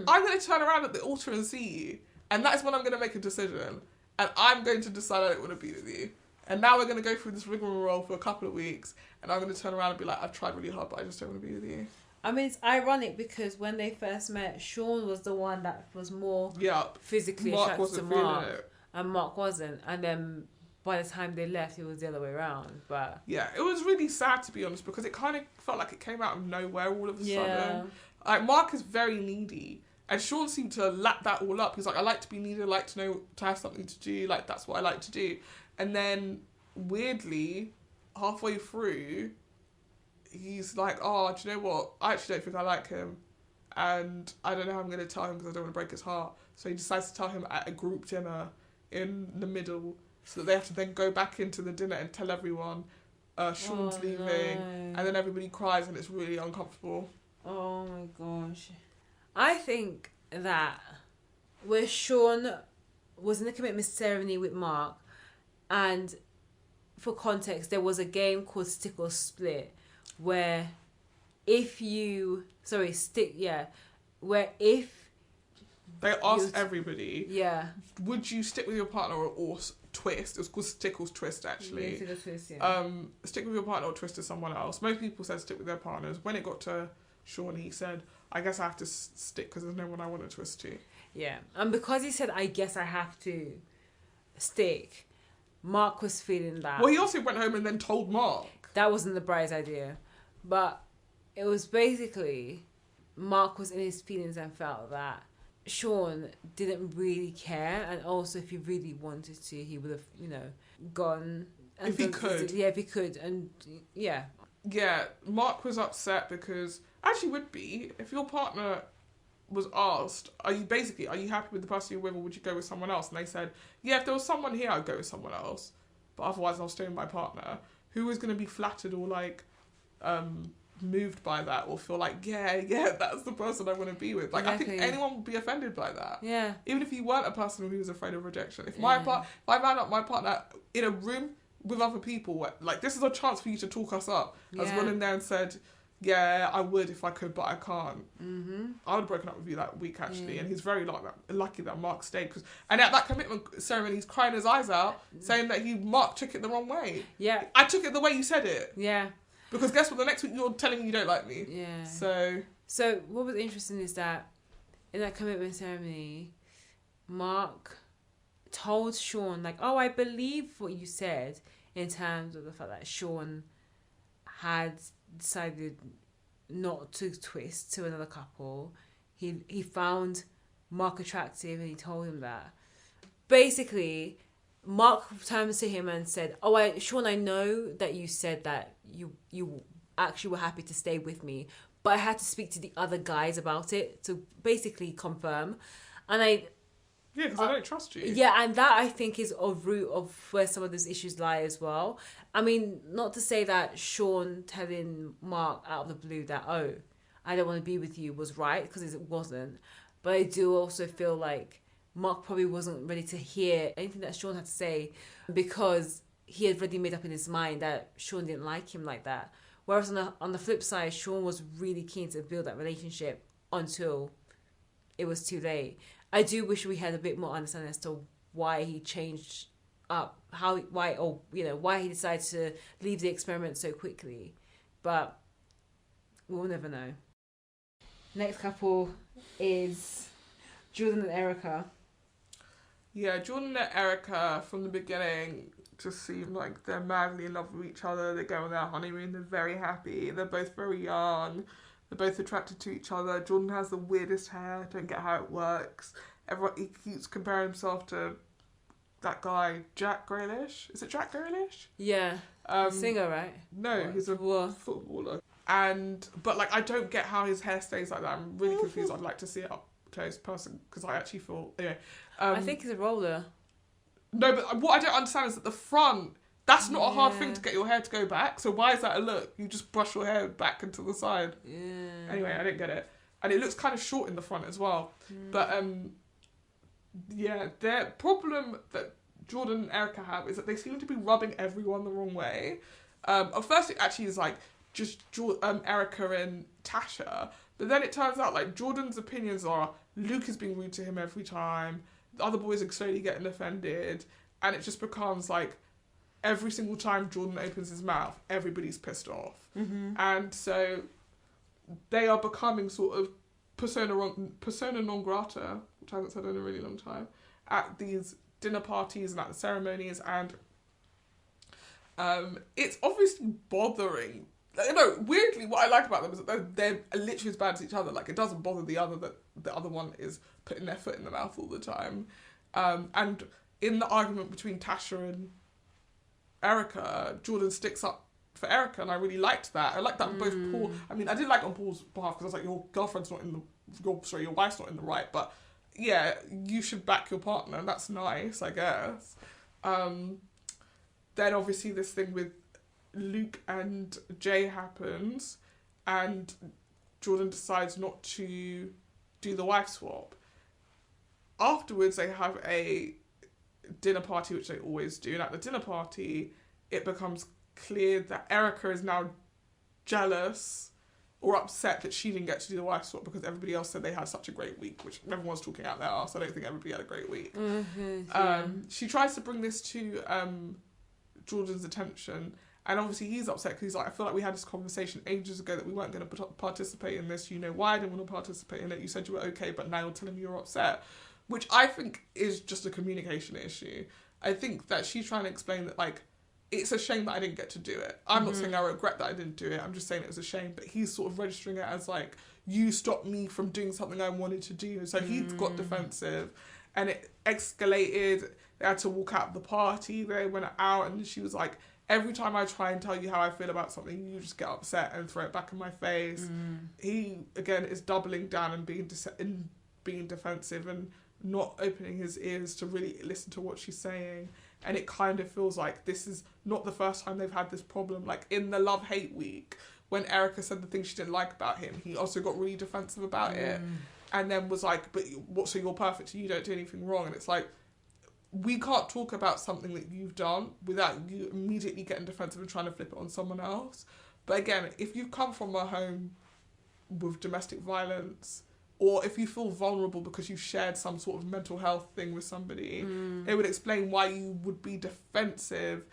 I'm going to turn around at the altar and see you. And that is when I'm going to make a decision. And I'm going to decide I don't want to be with you. And now we're going to go through this rigmarole for a couple of weeks. And I'm going to turn around and be like, I've tried really hard, but I just don't want to be with you. I mean, it's ironic because when they first met, Sean was the one that was more physically attracted to Mark. And Mark wasn't. And then... by the time they left, it was the other way around. But yeah, it was really sad, to be honest, because it kind of felt like it came out of nowhere all of a sudden. Like, Mark is very needy, and Sean seemed to lap that all up. He's like, I like to be needy, I like to know, to have something to do, like, that's what I like to do. And then, weirdly, halfway through, he's like, oh, do you know what? I actually don't think I like him, and I don't know how I'm going to tell him because I don't want to break his heart. So he decides to tell him at a group dinner in the middle, so that they have to then go back into the dinner and tell everyone Sean's leaving. No. And then everybody cries and it's really uncomfortable. Oh my gosh. I think that where Sean was in the commitment ceremony with Mark, and for context, there was a game called Stick or Split where if you... where if... They asked everybody, would you stick with your partner or twist? It was called Stick or Twist, actually. Yeah, twist, stick with your partner or twist to someone else. Most people said stick with their partners. When it got to Sean, he said, I guess I have to stick because there's no one I want to twist to. Yeah, and because he said, I guess I have to stick, Mark was feeling that. Well, he also went home and then told Mark. That wasn't the bride's idea. But it was basically, Mark was in his feelings and felt that Sean didn't really care, and also if he really wanted to, he would have, gone And if he could. Yeah, if he could. And yeah. Yeah, Mark was upset because, actually would be, if your partner was asked, are you happy with the person you're with, or would you go with someone else? And they said, yeah, if there was someone here, I'd go with someone else. But otherwise, I'll stay with my partner. Who is going to be flattered or like moved by that, or feel like, yeah, that's the person I want to be with? Like, exactly. I think anyone would be offended by that. Yeah. Even if you weren't a person who was afraid of rejection. If I found out my partner in a room with other people, like, this is a chance for you to talk us up. I was running there and said, yeah, I would if I could, but I can't. Mm-hmm. I would have broken up with you that week, actually. And he's very lucky that Mark stayed. And at that commitment ceremony, he's crying his eyes out, saying that Mark took it the wrong way. Yeah. I took it the way you said it. Yeah. Because guess what? The next week you're telling me you don't like me. Yeah. So what was interesting is that in that commitment ceremony, Mark told Sean, like, oh, I believe what you said in terms of the fact that Sean had decided not to twist to another couple. He found Mark attractive and he told him that. Basically, Mark turned to him and said, oh, Sean, I know that you said that you actually were happy to stay with me, but I had to speak to the other guys about it to basically confirm. And yeah, because I don't trust you. Yeah, and that I think is a root of where some of those issues lie as well. I mean, not to say that Sean telling Mark out of the blue that, oh, I don't want to be with you was right, because it wasn't. But I do also feel like Mark probably wasn't ready to hear anything that Sean had to say, because he had already made up in his mind that Sean didn't like him like that. Whereas on the flip side, Sean was really keen to build that relationship until it was too late. I do wish we had a bit more understanding as to why he changed up, why he decided to leave the experiment so quickly. But we'll never know. Next couple is Jordan and Erica. Yeah, Jordan and Erica from the beginning just seem like they're madly in love with each other. They go on their honeymoon, they're very happy. They're both very young. They're both attracted to each other. Jordan has the weirdest hair. Don't get how it works. He keeps comparing himself to that guy, Jack Grealish. Is it Jack Grealish? Yeah. Singer, right? No, he's a footballer. But like, I don't get how his hair stays like that. I'm really confused. I'd like to see it up close person, because I actually feel, anyway. I think he's a roller. No, but what I don't understand is that the front, that's not a hard thing to get your hair to go back. So why is that a look? You just brush your hair back and to the side. Yeah. Anyway, I didn't get it. And it looks kind of short in the front as well. But, yeah, their problem that Jordan and Erica have is that they seem to be rubbing everyone the wrong way. At first, it actually is like just Erica and Tasha. But then it turns out like Jordan's opinions are Luke is being rude to him every time. The other boys are slowly getting offended. And it just becomes like every single time Jordan opens his mouth, everybody's pissed off. Mm-hmm. And so they are becoming sort of persona non grata, which I haven't said in a really long time, at these dinner parties and at the ceremonies. And it's obviously bothering. You know, weirdly, what I like about them is that they're literally as bad as each other. Like, it doesn't bother the other that the other one is putting their foot in the mouth all the time. And in the argument between Tasha and Erica, Jordan sticks up for Erica, and I really liked that. I liked that both Paul. I mean, I did like on Paul's behalf, because I was like, your girlfriend's not in the, your wife's not in the right, but yeah, you should back your partner, and that's nice, I guess. Then obviously this thing with Luke and Jay happens, and Jordan decides not to do the wife swap. Afterwards, they have a dinner party, which they always do, and at the dinner party, it becomes clear that Erica is now jealous or upset that she didn't get to do the wife swap because everybody else said they had such a great week, which everyone's talking out their arse. I don't think everybody had a great week. Mm-hmm, yeah. She tries to bring this to Jordan's attention, and obviously he's upset because he's like, I feel like we had this conversation ages ago that we weren't going to participate in this. You know why I didn't want to participate in it. You said you were okay, but now you're telling me you're upset, which I think is just a communication issue. I think that she's trying to explain that, like, it's a shame that I didn't get to do it. I'm not saying I regret that I didn't do it. I'm just saying it was a shame. But he's sort of registering it as, like, you stopped me from doing something I wanted to do. So he got defensive, and it escalated. They had to walk out of the party. They went out, and she was like, every time I try and tell you how I feel about something, you just get upset and throw it back in my face. He, again, is doubling down and being defensive and not opening his ears to really listen to what she's saying. And it kind of feels like this is not the first time they've had this problem. Like in the love-hate week, when Erica said the things she didn't like about him, he also got really defensive about it. And then was like, but what, so you're perfect and you don't do anything wrong. And it's like, we can't talk about something that you've done without you immediately getting defensive and trying to flip it on someone else. But again, if you come from a home with domestic violence, or if you feel vulnerable because you've shared some sort of mental health thing with somebody, it would explain why you would be defensive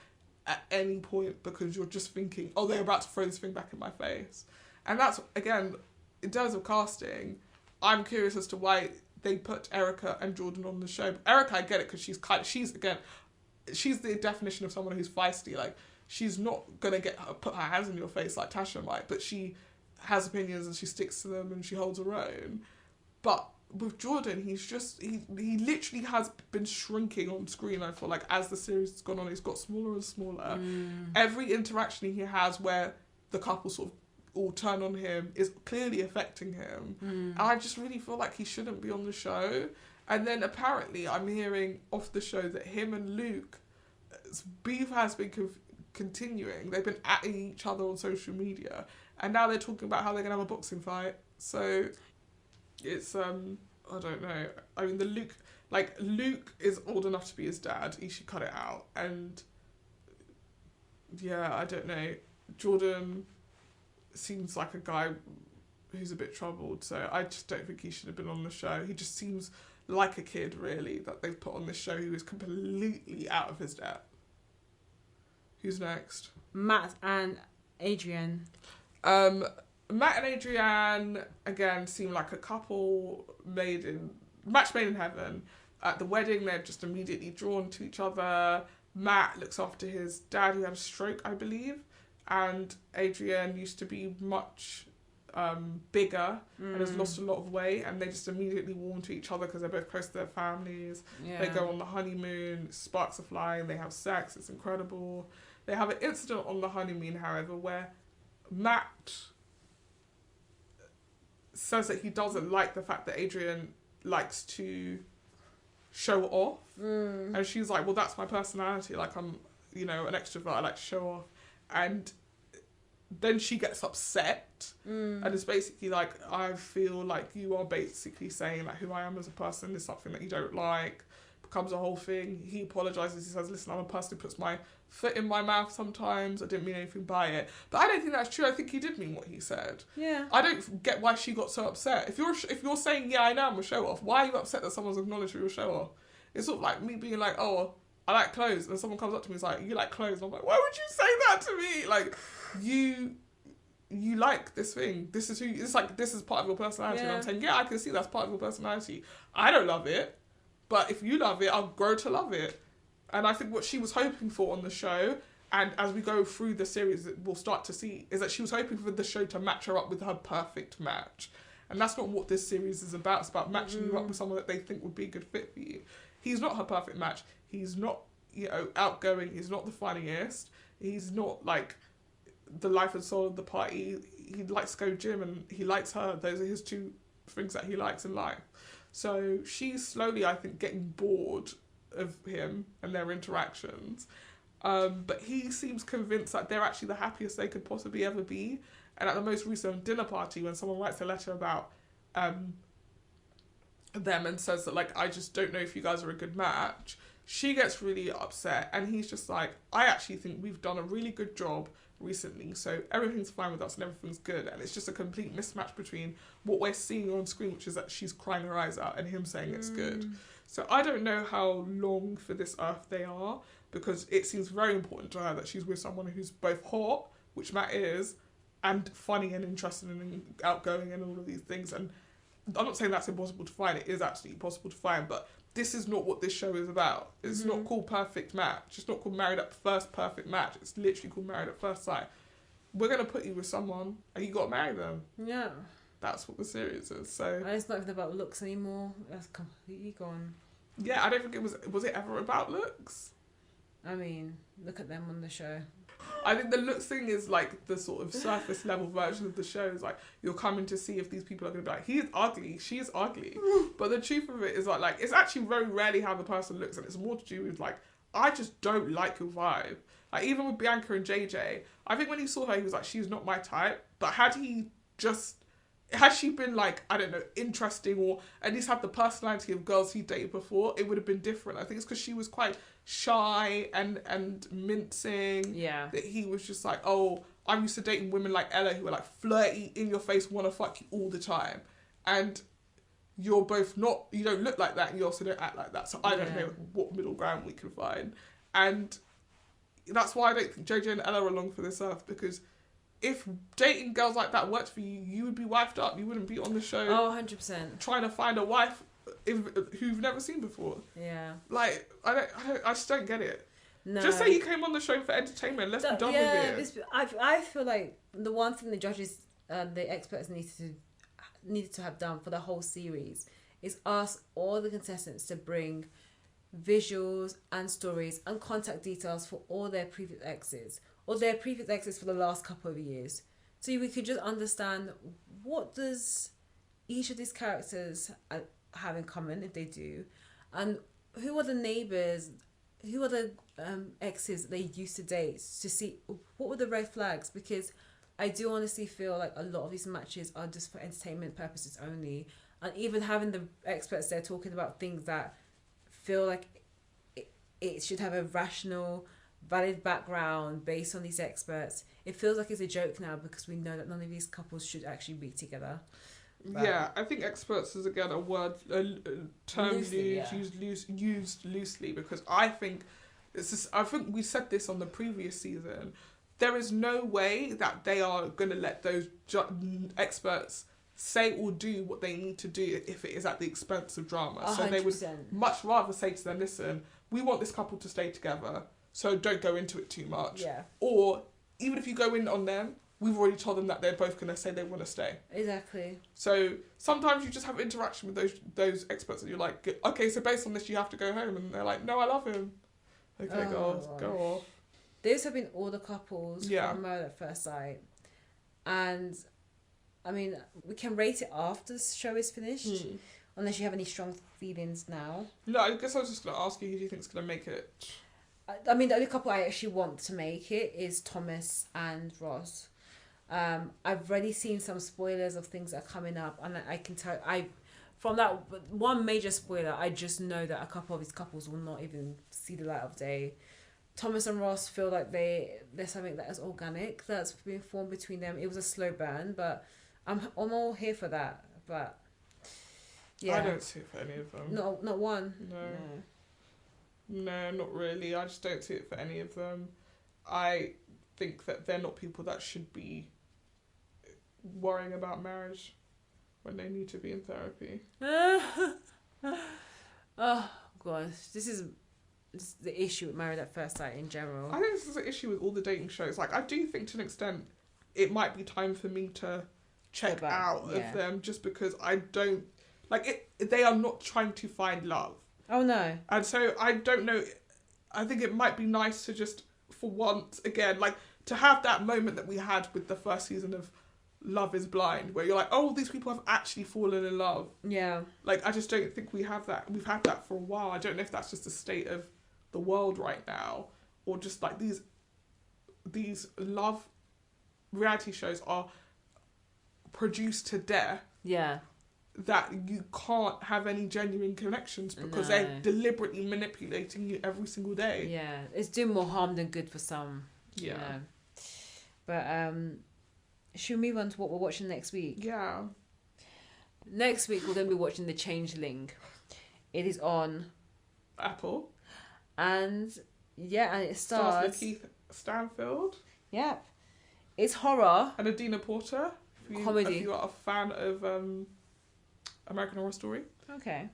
at any point, because you're just thinking, oh, they're about to throw this thing back in my face. And that's, again, in terms of casting, I'm curious as to why they put Erica and Jordan on the show. But Erica, I get it, because she's the definition of someone who's feisty. Like, she's not going to put her hands in your face like Tasha might, but she has opinions and she sticks to them and she holds her own. But with Jordan, he literally has been shrinking on screen, I feel like, as the series has gone on. He's got smaller and smaller. Every interaction he has where the couple sort of all turn on him is clearly affecting him. And I just really feel like he shouldn't be on the show. And then apparently I'm hearing off the show that him and Luke's beef has been continuing. They've been at each other on social media. And now they're talking about how they're going to have a boxing fight. So it's, I don't know. I mean, Luke is old enough to be his dad. He should cut it out. And yeah, I don't know. Jordan seems like a guy who's a bit troubled. So I just don't think he should have been on the show. He just seems like a kid, really, that they've put on this show who is completely out of his depth. Who's next? Matt and Adrian. Matt and Adrian, again, seem like a couple match made in heaven. At the wedding, they're just immediately drawn to each other. Matt looks after his dad, who had a stroke, I believe. And Adrian used to be much bigger and has lost a lot of weight. And they just immediately warm to each other because they're both close to their families. Yeah. They go on the honeymoon, sparks are flying, they have sex, it's incredible. They have an incident on the honeymoon, however, where Matt says that he doesn't like the fact that Adrian likes to show off. And she's like, well, that's my personality. Like, I'm, an extrovert. I like to show off. And then she gets upset and is basically like, I feel like you are basically saying like who I am as a person is something that you don't like. Becomes a whole thing. He apologises. He says, listen, I'm a person who puts my foot in my mouth sometimes. I didn't mean anything by it. But I don't think that's true. I think he did mean what he said. Yeah. I don't get why she got so upset. If you're saying, yeah, I know I'm a show off, why are you upset that someone's acknowledged you're a show off? It's sort of like me being like, oh, I like clothes. And someone comes up to me and is like, you like clothes? And I'm like, why would you say that to me? Like, you like this thing. This is it's like, this is part of your personality. Yeah. And I'm saying, yeah, I can see that's part of your personality. I don't love it. But if you love it, I'll grow to love it. And I think what she was hoping for on the show, and as we go through the series, we'll start to see, is that she was hoping for the show to match her up with her perfect match. And that's not what this series is about. It's about matching you up with someone that they think would be a good fit for you. He's not her perfect match. He's not, outgoing. He's not the funniest. He's not, like, the life and soul of the party. He likes to go gym and he likes her. Those are his two things that he likes in life. So she's slowly, I think, getting bored of him and their interactions. But he seems convinced that they're actually the happiest they could possibly ever be. And at the most recent dinner party, when someone writes a letter about them and says that, like, I just don't know if you guys are a good match, she gets really upset. And he's just like, I actually think we've done a really good job recently, so everything's fine with us and everything's good. And it's just a complete mismatch between what we're seeing on screen, which is that she's crying her eyes out, and him saying it's good. So I don't know how long for this earth they are, because it seems very important to her that she's with someone who's both hot, which Matt is, and funny and interested and outgoing and all of these things. And I'm not saying that's impossible to find. It is absolutely possible to find, but this is not what this show is about. It's not called Perfect Match. It's not called Married at First Perfect Match. It's literally called Married at First Sight. We're going to put you with someone and you got to marry them. Yeah. That's what the series is. So and it's not even about looks anymore. That's completely gone. Yeah, I don't think it was it ever about looks? I mean, look at them on the show. I think the looks thing is like the sort of surface level version of the show. Is like you're coming to see if these people are going to be like, he's ugly, she's ugly. But the truth of it is like it's actually very rarely how the person looks, and it's more to do with like, I just don't like your vibe. Like even with Bianca and JJ, I think when he saw her, he was like, she's not my type. But had she been like, I don't know, interesting, or at least had the personality of girls he dated before, it would have been different. I think it's because she was quite shy and mincing. Yeah. That he was just like, oh, I'm used to dating women like Ella who are like flirty, in your face, want to fuck you all the time. And you're both not, you don't look like that, and you also don't act like that. So I don't know what middle ground we can find. And that's why I don't think JJ and Ella are along for this earth, because if dating girls like that worked for you, you would be wifed up. You wouldn't be on the show. Oh, 100%. Trying to find a wife who you've never seen before. Yeah. Like, I just don't get it. No. Just say you came on the show for entertainment. Let's be done with it. I feel like the one thing the judges, the experts needed to have done for the whole series is ask all the contestants to bring visuals and stories and contact details for all their previous exes, or their previous exes for the last couple of years, so we could just understand what does each of these characters have in common, if they do, and who are the neighbours, who are the exes they used to date, to see what were the red flags. Because I do honestly feel like a lot of these matches are just for entertainment purposes only, and even having the experts there talking about things that feel like it should have a rational, valid background based on these experts, it feels like it's a joke now, because we know that none of these couples should actually be together. But yeah, I think experts is again a term Loosely, used loosely, because I think I think we said this on the previous season. There is no way that they are going to let those experts say or do what they need to do if it is at the expense of drama. 100%. So they would much rather say to them, listen, we want this couple to stay together, so don't go into it too much. Yeah. Or even if you go in on them, we've already told them that they're both going to say they want to stay. Exactly. So sometimes you just have interaction with those experts and you're like, okay, so based on this you have to go home, and they're like, no, I love him. Okay, go off. Those have been all the couples from Married at First Sight. And I mean, we can rate it after the show is finished, unless you have any strong feelings now. No, I guess I was just going to ask you, who do you think's going to make it? I mean, the only couple I actually want to make it is Thomas and Ross. I've already seen some spoilers of things that are coming up, and I can tell from that one major spoiler, I just know that a couple of these couples will not even see the light of day. Thomas and Ross feel like there's something that is organic that's been formed between them. It was a slow burn, but I'm all here for that. But yeah, I don't see it for any of them. Not one. No, not really. I just don't see it for any of them. I think that they're not people that should be worrying about marriage when they need to be in therapy. Oh gosh, this is the issue with Married at First Sight in general. I think this is an issue with all the dating shows. Like, I do think to an extent it might be time for me to check out of them, just because I don't like it. They are not trying to find love. Oh no. And so I don't know. I think it might be nice to just, for once again, like to have that moment that we had with the first season of Love is Blind, where you're like, oh, these people have actually fallen in love. Yeah. Like, I just don't think we have that. We've had that for a while. I don't know if that's just the state of the world right now, or just like these love reality shows are produced to death. Yeah. That you can't have any genuine connections because they're deliberately manipulating you every single day. Yeah, it's doing more harm than good for some. Yeah. You know. But should we move on to what we're watching next week? Yeah. Next week we're going to be watching The Changeling. It is on Apple. And it stars Lakeith Stanfield. Yep. It's horror. And Adina Porter. Comedy. If you are a fan of American Horror Story. Okay.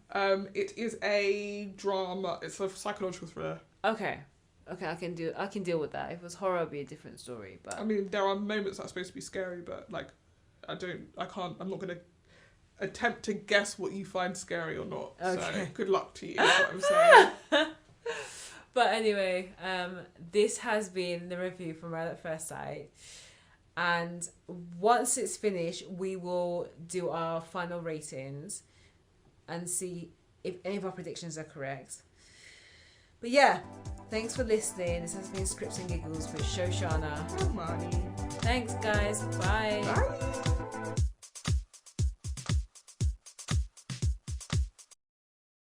It is a drama. It's a psychological thriller. Okay, I can deal with that. If it was horror, it'd be a different story. But I mean, there are moments that are supposed to be scary, but like, I'm not gonna attempt to guess what you find scary or not. Okay. So good luck to you, is what I'm saying. But anyway, this has been the review from Red at First Sight. And once it's finished, we will do our final ratings and see if any of our predictions are correct. But yeah, thanks for listening. This has been Scripts and Giggles with Shoshana. Good morning. Thanks, guys. Bye. Bye.